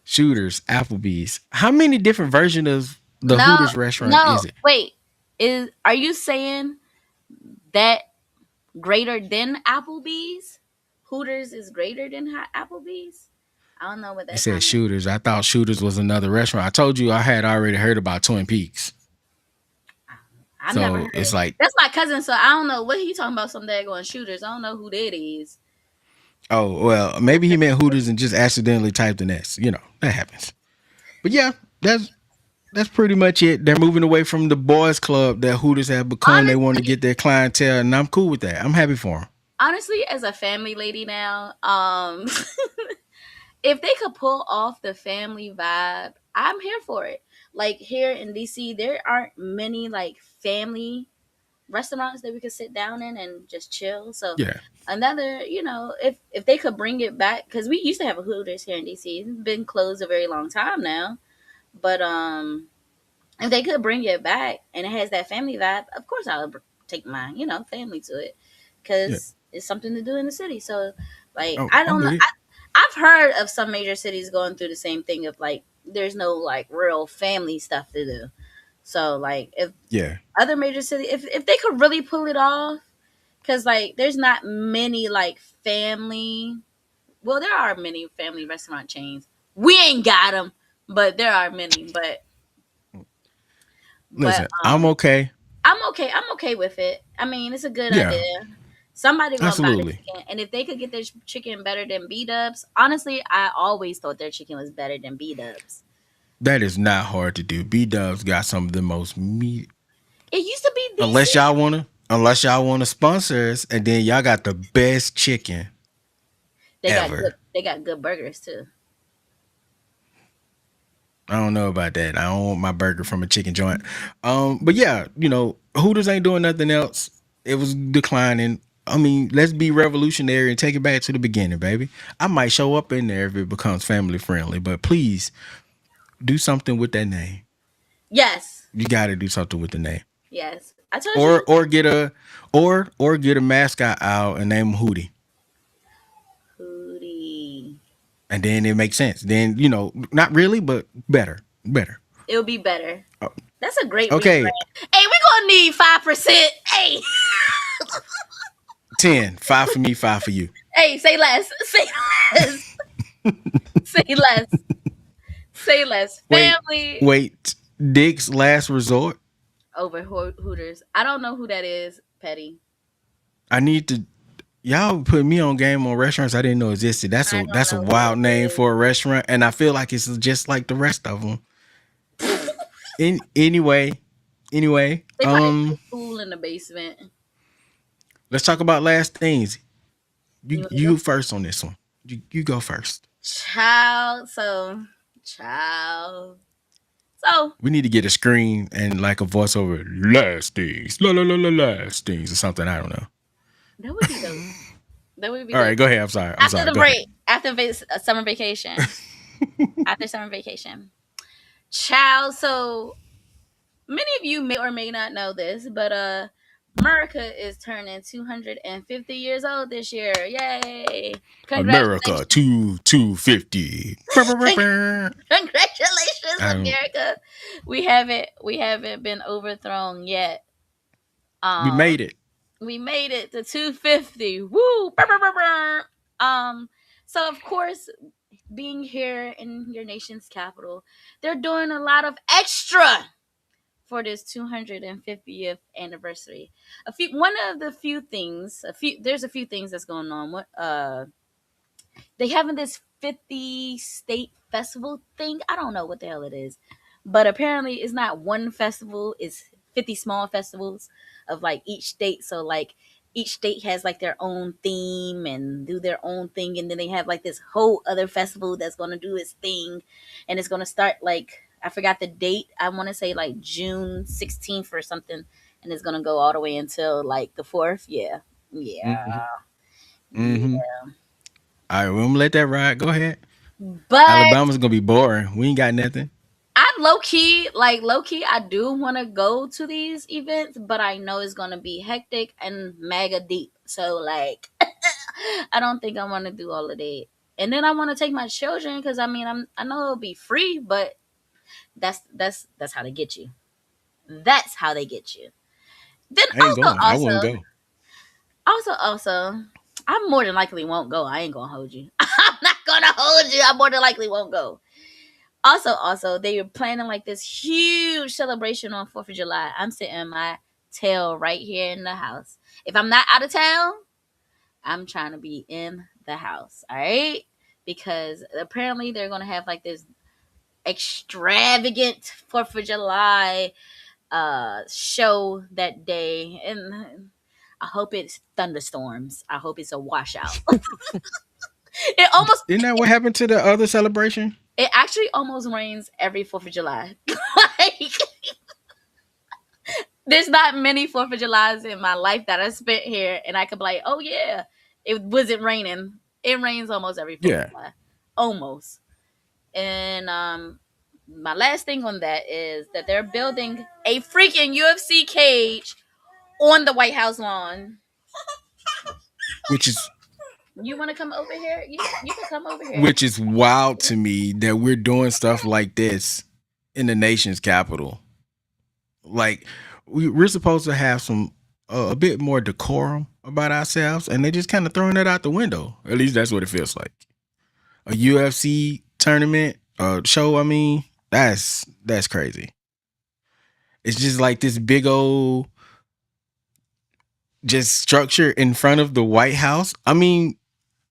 Shooters, Applebee's. How many different versions of the No, Hooters restaurant no. is it? Wait, are you saying that greater than Applebee's? Hooters is greater than Applebee's? I don't know what It that said comment. Shooters. I thought Shooters was another restaurant. I told you I had already heard about Twin Peaks. I've never So heard. it's like, That's my cousin, so I don't know what he talking about. Some daggone shooters. I don't know who that is. oh, well, maybe he meant Hooters and just accidentally typed an S. You know, that happens. But yeah, that's pretty much it. They're moving away from the boys club that Hooters have become. They want to Honestly, get their clientele, and I'm cool with that. I'm happy for them. honestly, as a family lady now, if they could pull off the family vibe, I'm here for it. Like here in DC, there aren't many like family restaurants that we could sit down in and just chill. So Yeah, another, if they could bring it back, because we used to have a Hooters here in DC. It's been closed a very long time now. But if they could bring it back and it has that family vibe, of course I would take my family to it yeah. because it's something to do in the city. So like Oh, I I'm don't know. with it. I've heard of some major cities going through the same thing of like there's no like real family stuff to do. So like if Yeah, other major cities, if they could really pull it off, because like there's not many like family. Well, there are many family restaurant chains. We ain't got them, but there are many. But listen, I'm okay. I'm okay. I'm okay with it. I mean, it's a good idea. Yeah, Somebody gonna buy the absolutely. chicken, and if they could get their chicken better than B Dubs, honestly, I always thought their chicken was better than B Dubs. That is not hard to do. B Dubs got some of the most meat. It used to be Unless decent. y'all wanna sponsor us, and then y'all got the best chicken They got good. ever. They got good burgers too. I don't know about that. I don't want my burger from a chicken joint. But yeah, Hooters ain't doing nothing else. It was declining. I mean, let's be revolutionary and take it back to the beginning, baby. I might show up in there if it becomes family friendly, but please do something with that name. Yes, You got to do something with the name, yes. I told or you, get a mascot out and name him Hootie, Hootie. and then it makes sense. Then not really, but better. It'll be better. Oh, That's a great okay, rebrand. Hey, we gonna need 5%. Hey, 10, 5 for me, 5 for you. hey, say less. Say less. Say less. Say less. Wait, Family wait. Dick's Last Resort. over Hooters. I don't know who that is, Petty. I need to. Y'all put me on game on restaurants I didn't know existed. That's I a don't that's a know who wild that name is. for a restaurant, and I feel like it's just like the rest of them. Anyway, They probably put a pool in the basement. let's talk about last things. You You wanna you go? first on this one. You go first. Child. Child. So, We need to get a screen and like a voiceover. Last things, la la la la, last things or something. I don't know. that would be dope. That would be All right, dope. go ahead. I'm sorry. I'm After sorry. the Go ahead. break, after summer vacation. After summer vacation. Child. So, many of you may or may not know this, but America is turning 250 years old this year. Yay! America Congratulations. 250. Congratulations, Um, America. We haven't been overthrown yet. we Um made it. we made it to 250. Woo! Brr, brr, brr, brr. So of course, being here in your nation's capital, they're doing a lot of extra for this 250th anniversary. One of the few things, there's a few things that's going on. They having this 50 state festival thing. I don't know what the hell it is, but apparently it's not one festival. It's 50 small festivals of like each state. So like each state has like their own theme and do their own thing, and then they have like this whole other festival that's going to do its thing, and it's going to start like I forgot the date. I want to say like June 16th or something, and it's gonna go all the way until like the 4th. Yeah, yeah, Mm-hmm. yeah. Mm-hmm. All right, we're gonna let that ride. Go ahead. But Alabama's gonna be boring. We ain't got nothing. I'm low key, I do want to go to these events, but I know it's gonna be hectic and mega deep. So like, I don't think I want to do all of that. And then I want to take my children because I mean I know it'll be free, but that's how they get you. That's how they get you. Then I ain't going. I wouldn't go. also, I more than likely won't go. I ain't gonna hold you. I'm not gonna hold you. I more than likely won't go. Also, they were planning like this huge celebration on 4th of July. I'm sitting my tail right here in the house. If I'm not out of town, I'm trying to be in the house. All right, because apparently they're gonna have like this extravagant 4th of July show that day, and I hope it's thunderstorms. I hope it's a washout. it almost Isn't that what happened to the other celebration? it actually almost rains every 4th of July. Like, there's not many 4th of Julys in my life that I spent here, and I could be like, oh yeah, it wasn't raining. It rains almost every 4th Yeah. of July. Almost. And my last thing on that is that they're building a freaking UFC cage on the White House lawn. Which is You want to come over here? You can come over here. which is wild to me that we're doing stuff like this in the nation's capital. Like we're supposed to have some a bit more decorum about ourselves, and they just kind of throwing that out the window. At least that's what it feels like. A UFC tournament show. I mean, that's crazy. It's just like this big old just structure in front of the White House. I mean,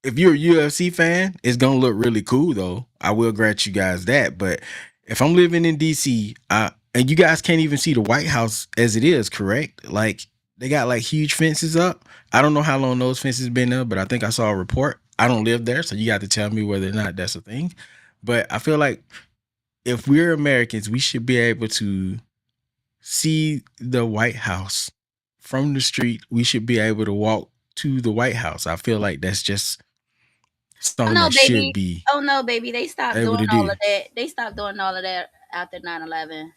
if you're a UFC fan, it's gonna look really cool though. I will grant you guys that. But if I'm living in DC, and you guys can't even see the White House as it is, correct? Like they got like huge fences up. I don't know how long those fences been up, but I think I saw a report. I don't live there, so you got to tell me whether or not that's a thing. But I feel like if we're Americans, we should be able to see the White House from the street. We should be able to walk to the White House. I feel like that's just Oh something no, that should baby. be Oh no, baby. They stopped able doing to all do. of that. They stopped doing all of that after 9/11.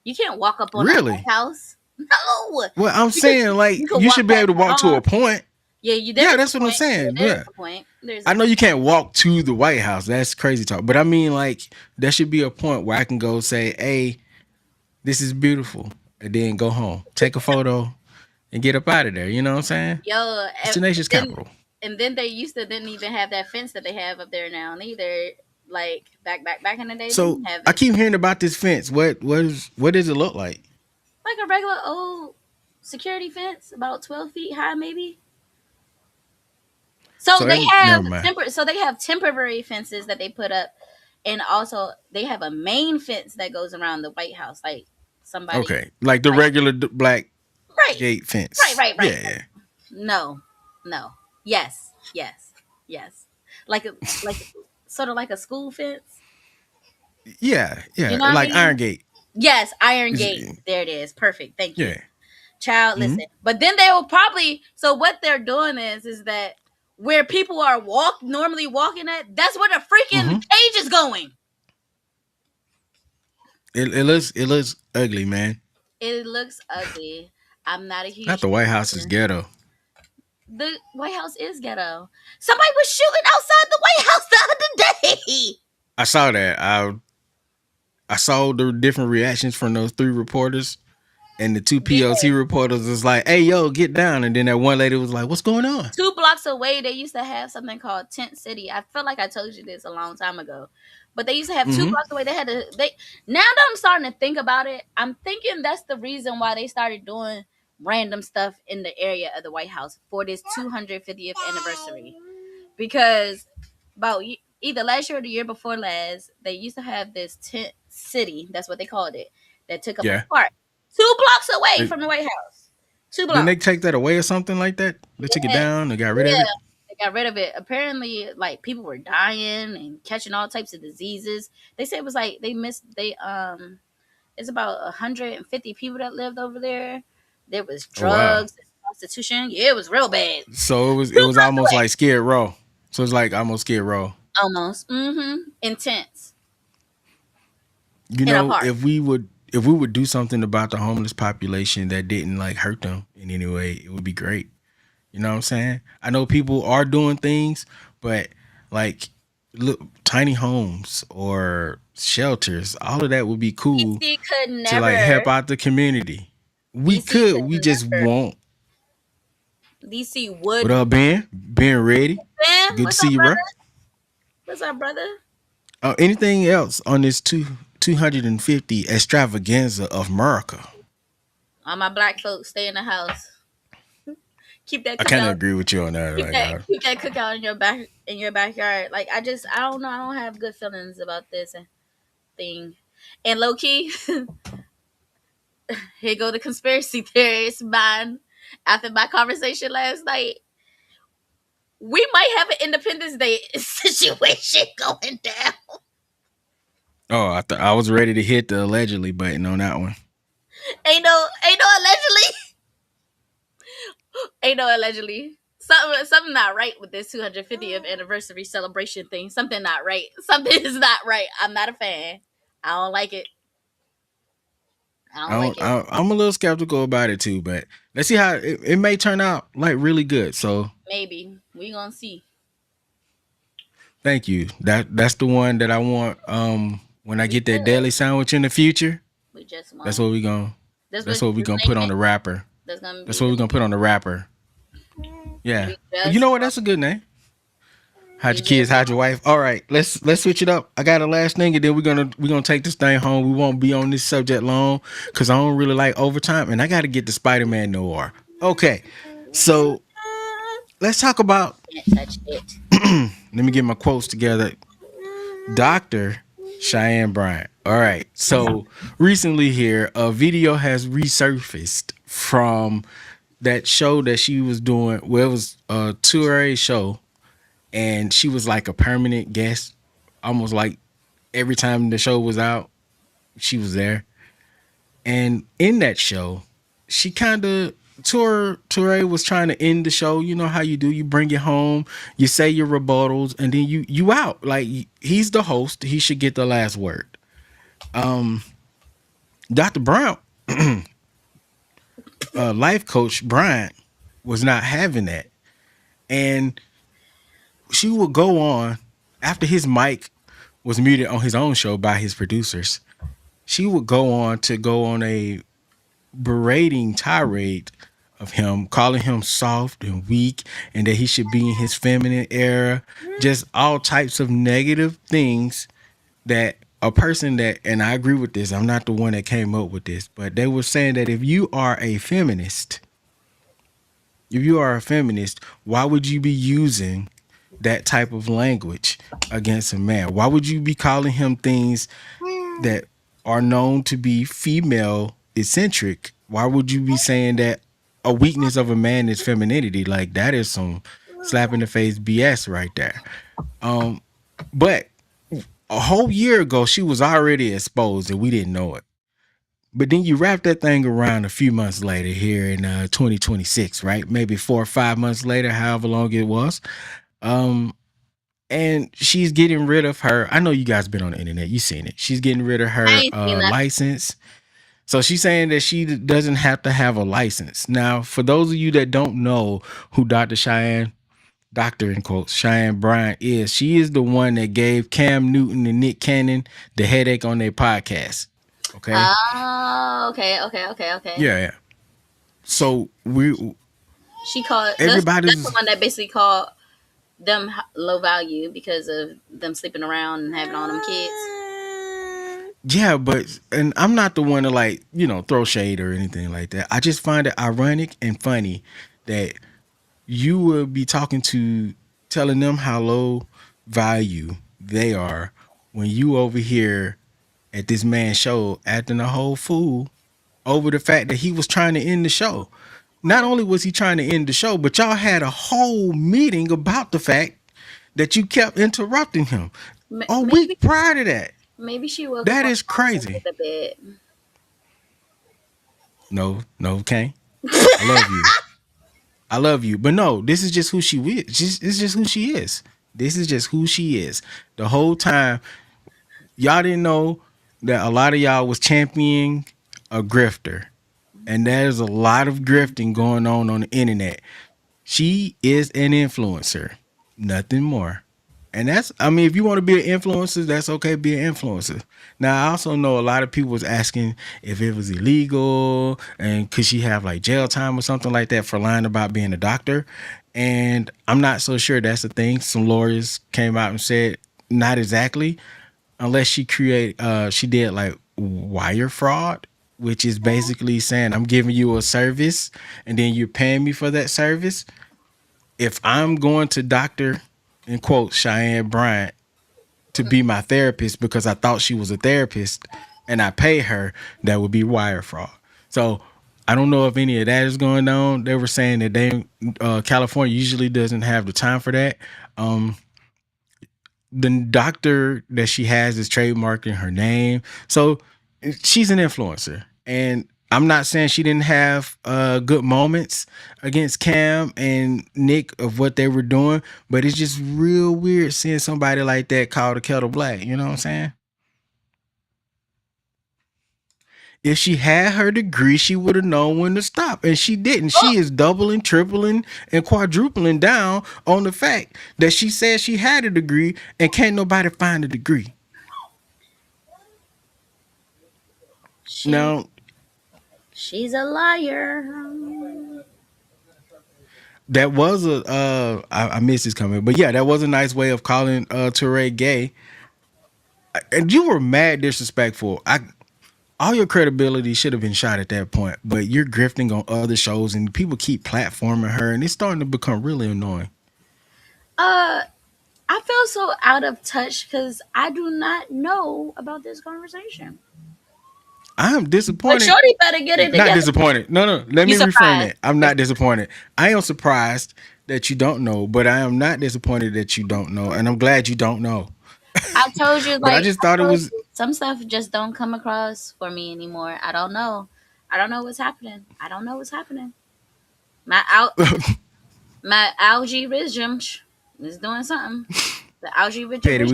You can't walk up on the Really? White House. No. Well, I'm You can saying like you can you walk should be past able to the walk to a lawn. point. Yeah, you Yeah, there's that's a what I'm point. Yeah, saying. there's Yeah. a point. There's a I know point. you can't walk to the White House. That's crazy talk. But I mean, like, there should be a point where I can go say, hey, this is beautiful. And then go home. Take a photo and get up out of there. You know what I'm saying? Yo, It's the nation's capital. and then they used to didn't even have that fence that they have up there now neither. Like back in the day, they So didn't have I it. keep hearing about this fence. What does it look like? Like a regular old security fence, about 12 feet high, maybe. So So they have never mind. temporary fences that they put up, and also they have a main fence that goes around the White House. Like somebody, Okay. Like the like regular black right, gate right, fence. right, right. Yeah, yeah. No, no, yes, yes, yes. Like sort of like a school fence. Yeah, You yeah. know what I Like mean? Iron Gate. Yes, Iron Gate. Is- There it is. Perfect. Thank you. Yeah. Child, Mhm. listen. But then they will probably so what they're doing is that where people are normally walking at, that's where the freaking Mhm. cage is going. It looks ugly, man. It looks ugly. I'm not a Not huge the White House is fan. ghetto. The White House is ghetto. Somebody was shooting outside the White House the other day. I saw that. I saw the different reactions from those three reporters, and the two Yeah. PLC reporters was like, "Hey, yo, get down!" And then that one lady was like, "What's going on?" 2 blocks away, they used to have something called Tent City. I feel like I told you this a long time ago, but they used to have two Hmm. blocks away. They now that I'm starting to think about it, I'm thinking that's the reason why they started doing random stuff in the area of the White House for this 250th anniversary. Because about either last year or the year before last, they used to have this Tent City. That's what they called it. That took up a Yeah. park 2 blocks away They- from the White House. 2 Didn't blocks. they take that away or something like that? They took it Yeah, down. They got rid of yeah. it. They got rid of it. Apparently, like people were dying and catching all types of diseases. They said it was like it's about 150 people that lived over there. There was Oh wow. drugs and prostitution. Yeah, it was real bad. So it 2 was months almost away. like Skid Row. So it's like almost Skid Row. Almost. Intense. You In a know, park. if we would do something about the homeless population that didn't like hurt them in any way, it would be great. You know what I'm saying? I know people are doing things, but like look, tiny homes or shelters, all of that would be cool DC could to like never. help out the community. We DC could, could we just never. won't. DC What would. up, Ben? Ben ready? Ben, Good to what's see up, you, bro. brother? What's up, brother? Anything else on this 250 extravaganza of America? All my black folks stay in the house. Keep that I kind of cookout. agree with you on that. Like, Keep that cookout in your backyard. Like I don't know. I don't have good feelings about this thing. And low key, here go the conspiracy theorist man. After my conversation last night, we might have an Independence Day situation going down. oh, I was ready to hit the allegedly button on that one. Ain't no allegedly. Ain't no allegedly. Something not right with this 250th anniversary celebration thing. Something not right. Something is not right. I'm not a fan. I don't like it. I don't like it. I'm a little skeptical about it too, but let's see how it may turn out like really good. So Maybe we gonna see. thank you. That's the one that I want. When I We get that good. daily sandwich in the future, We just that's won't. what we gonna That's that's what we this gonna put on name. the wrapper. That's gonna That's be what the we gonna put on the wrapper. Yeah. we You just know what? That's a good name. How'd we your kids? just How'd your wife? All right, let's switch it up. I got a last thing, and then we're gonna take this thing home. We won't be on this subject long because I don't really like overtime, and I got to get the Spider-Man noir. Okay, so let's talk about. can't touch it. Let me get my quotes together. Doctor Cheyanne Bryant. All right, so recently here, a video has resurfaced from that show that she was doing. Well, it was a Toure show and she was like a permanent guest, almost like every time the show was out, she was there. And in that show, she kind of Toure was trying to end the show. You know how you do? You bring it home, you say your rebuttals, and then you out. Like he's the host, he should get the last word. Dr. Brown, life coach Bryant, was not having that, and she would go on after his mic was muted on his own show by his producers. She would go on a berating tirade of him, calling him soft and weak, and that he should be in his feminine era. Just all types of negative things that a person that, and I agree with this, I'm not the one that came up with this, but they were saying that if you are a feminist, why would you be using that type of language against a man? Why would you be calling him things that are known to be female eccentric? Why would you be saying that a weakness of a man is femininity? Like that is some slap in the face BS right there. But a whole year ago, she was already exposed and we didn't know it. But then you wrap that thing around a few months later here in 2026, right? Maybe 4 or 5 months later, however long it was. And she's getting rid of her. I know you guys been on the internet. You seen it. She's getting rid of I her ain't seen that. license. So she's saying that she doesn't have to have a license. Now, for those of you that don't know who Dr. in quotes, Cheyanne Bryant is, she is the one that gave Cam Newton and Nick Cannon the headache on their podcast. Okay. Oh, okay. Yeah, yeah. So She called that's the everybody's one that basically called them low value because of them sleeping around and having all them kids. yeah, and I'm not the one to like, throw shade or anything like that. I just find it ironic and funny that you will be telling them how low value they are when you over here at this man's show acting a whole fool over the fact that he was trying to end the show. Not only was he trying to end the show, but y'all had a whole meeting about the fact that you kept interrupting him a Maybe week prior to that. maybe she woke up That on is the wrong side of crazy. the bed. No, no, Kane. I love you. I love you. But no, this is just who she is. It's just who she is. This is just who she is. The whole time, y'all didn't know that a lot of y'all was championing a grifter. And there's a lot of grifting going on the internet. She is an influencer, nothing more. And that's, I mean, if you want to be an influencer, that's okay, be an influencer. Now, I also know a lot of people was asking if it was illegal and could she have like jail time or something like that for lying about being a doctor. And I'm not so sure that's the thing. Some lawyers came out and said not exactly, unless she did like wire fraud, which is basically saying I'm giving you a service and then you're paying me for that service. If I'm going to doctor, in quote, Cheyanne Bryant to be my therapist because I thought she was a therapist and I pay her, that would be wire fraud. So I don't know if any of that is going on. They were saying that California usually doesn't have the time for that. The doctor that she has is trademarking her name. So she's an influencer. And I'm not saying she didn't have good moments against Cam and Nick of what they were doing, but it's just real weird seeing somebody like that call the kettle black. You know what I'm saying? If she had her degree, she would have known when to stop. And she didn't. Oh, She is doubling, tripling, and quadrupling down on the fact that she said she had a degree and can't nobody find a degree. she Now, she's a liar. that was I missed his comment, but yeah, that was a nice way of calling Toure gay. And you were mad disrespectful. All your credibility should have been shot at that point, but you're grifting on other shows and people keep platforming her and it's starting to become really annoying. Uh, I feel so out of touch because I do not know about this conversation. I am But disappointed. Shorty better get it Not together. disappointed. No. Let You me reframe surprised? that. I'm not disappointed. I am surprised that you don't know, but I am not disappointed that you don't know. And I'm glad you don't know. I told you, But I like just I thought it told was you, some stuff just don't come across for me anymore. I don't know. I don't know what's happening. I don't know what's happening. My out my algae regime is doing something. The algae Petty. regime.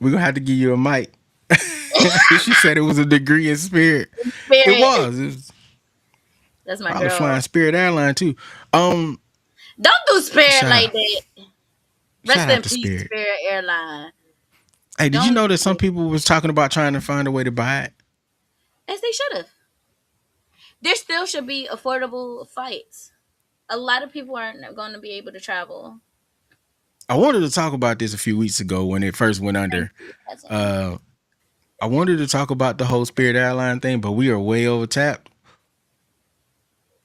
We're gonna have to give you a mic. She said it was a degree in spirit. It Spirit. was. It was That's my probably flying girl. Spirit Airline too. Um, Don't do Spirit shout like out, that. Rest shout out in to peace, Spirit. Spirit Airline. Hey, did you Don't know do that some it. people was talking about trying to find a way to buy it? As they should have. There still should be affordable flights. A lot of people aren't going to be able to travel. I wanted to talk about this a few weeks ago when it first went Thank under. you, cousin. Uh, I wanted to talk about the whole Spirit Airline thing, but we are way overtapped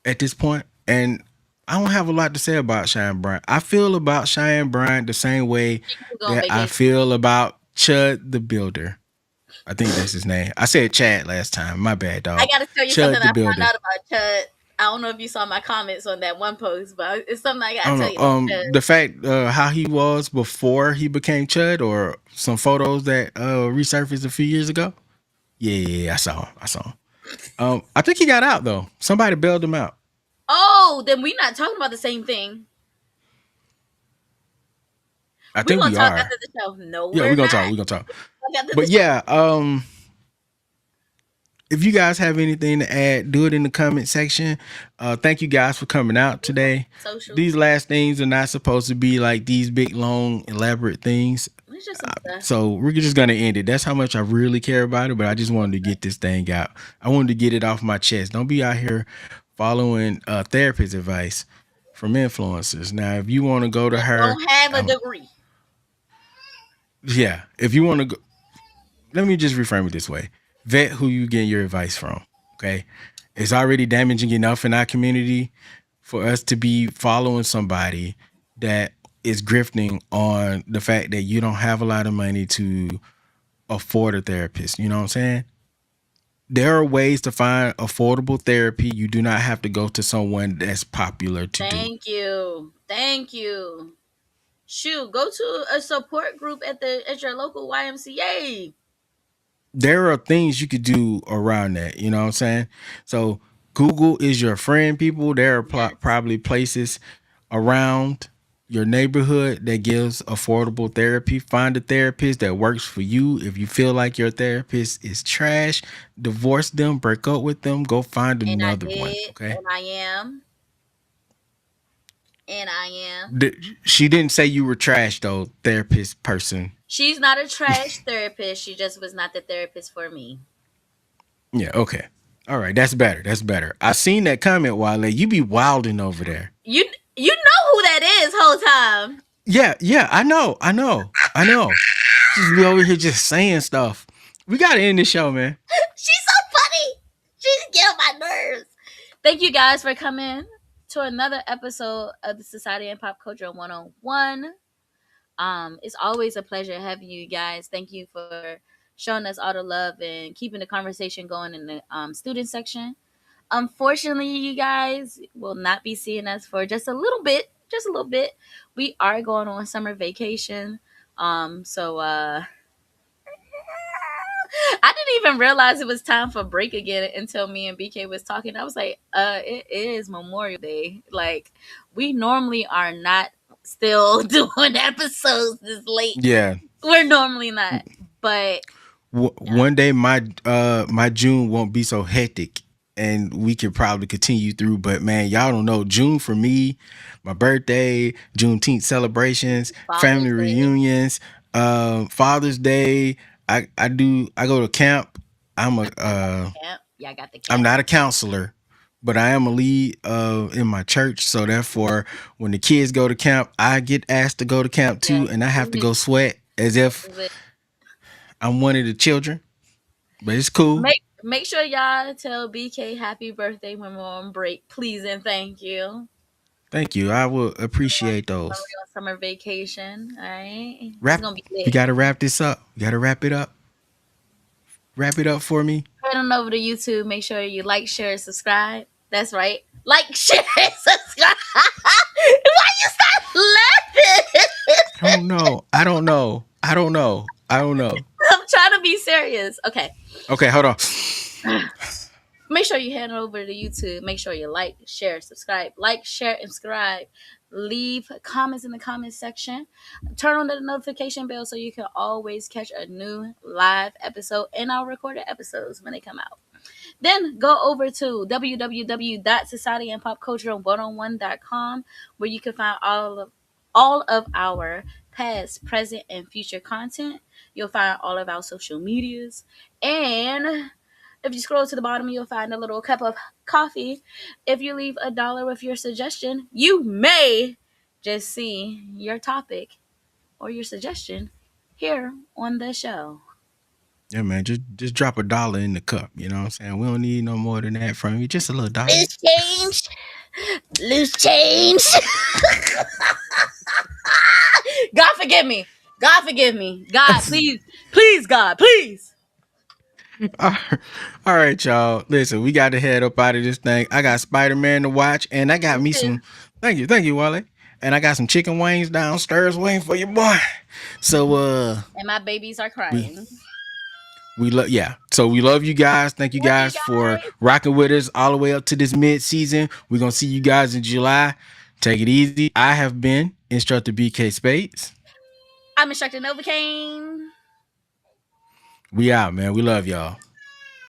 at this point, and I don't have a lot to say about Cheyanne Bryant. I feel about Cheyanne Bryant the same way You go on that I vacation. feel about Chud the Builder. I think that's his name. I said Chad last time. My bad, I dog. got to tell you something Chud the I found Builder. out about Chud. I don't know if you saw my comments on that one post, but it's something I I got to don't tell know. you about Chud. The fact how he was before he became Chud, or some photos that resurfaced a few years ago. Yeah, I saw him. I think he got out though. Somebody bailed him out. Oh, then we're not talking about the same thing. I We're think going we to talk are. after the show. No, Yeah, we're we're gonna not. talk. We're gonna talk. Talk after the But show. yeah, if you guys have anything to add, do it in the comment section. Thank you guys for coming out today. Social. These last things are not supposed to be like these big, long, elaborate things. It's just some stuff. So we're just gonna end it. That's how much I really care about it. But I just wanted to get this thing out. I wanted to get it off my chest. Don't be out here following therapist advice from influencers. Now, if you want to go to her, Don't have a um, degree. yeah. If you want to go, let me just reframe it this way: vet who you get your advice from. Okay, it's already damaging enough in our community for us to be following somebody that is grifting on the fact that you don't have a lot of money to afford a therapist. You know what I'm saying? there are ways to find affordable therapy. You do not have to go to someone that's popular to do it. Thank you. Thank you. Shoot, go to a support group at your local YMCA. There are things you could do around that. You know what I'm saying? So Google is your friend, people. There are Yes. probably places around your neighborhood that gives affordable therapy. Find a therapist that works for you. If you feel like your therapist is trash, divorce them, break up with them, go find And I another one. did, Okay. and I am, and I am. She didn't say you were trash though, therapist person. She's not a trash therapist. She just was not the therapist for me. Yeah, okay. All right, that's better. That's better. I seen that comment, Wale. You be wilding over there. You know who that is whole time. Yeah, I know. Just be over here just saying stuff. We gotta end the show, man. She's so funny. She's getting on my nerves. Thank you guys for coming to another episode of the Society and Pop Culture 101. It's always a pleasure having you guys. Thank you for showing us all the love and keeping the conversation going in the student section. Unfortunately, you guys will not be seeing us for just a little bit. Just a little bit. We are going on summer vacation. So I didn't even realize it was time for break again until me and BK was talking. I was like, it is Memorial Day. Like, we normally are not still doing episodes this late. Yeah. We're normally not. But One day my June won't be so hectic and we can probably continue through. But man, y'all don't know. June for me, my birthday, Juneteenth celebrations, Father's family Day. reunions, Father's Day. I go to camp. I'm a Camp. Yeah, I got the camp. I'm not a counselor, but I am a lead in my church. So therefore, when the kids go to camp, I get asked to go to camp too, Yeah. and I have to go sweat as if I'm one of the children. But it's cool. Make sure y'all tell BK happy birthday when we're on break, please and thank you. Thank you. I will appreciate When those. we're on summer vacation, all right? It's Wrap. gonna be You lit. got to wrap this up. You got to wrap it up. Wrap it up for me. Head on over to YouTube. Make sure you like, share, and subscribe. That's right. Like, share, and subscribe. Why you start laughing? I don't know. I'm trying to be serious. Okay. Okay, hold on. Make sure you head over to YouTube. Make sure you like, share, subscribe. Like, share, and subscribe. Leave comments in the comment section. Turn on the notification bell so you can always catch a new live episode and our recorded episodes when they come out. Then go over to www.societyandpopculture101.com where you can find all of our past, present, and future content. You'll find all of our social medias. And if you scroll to the bottom, you'll find a little cup of coffee. If you leave $1 with your suggestion, you may just see your topic or your suggestion here on the show. Yeah, man, just drop $1 in the cup. You know what I'm saying? We don't need no more than that from you. Just a little dollar. Loose change. Loose change. God forgive me. God forgive me. God, please. Please, God, please. All right, y'all. Listen, we got to head up out of this thing. I got Spider-Man to watch, and I got me some. Thank you, Wale. And I got some chicken wings downstairs waiting for your boy. So, and my babies are crying. We love, yeah. So we love you guys. Thank you guys for rocking with us all the way up to this mid-season. We're gonna see you guys in July. Take it easy. I have been Instructor BK Spades. I'm Instructor Novocaine. We out, man. We love y'all.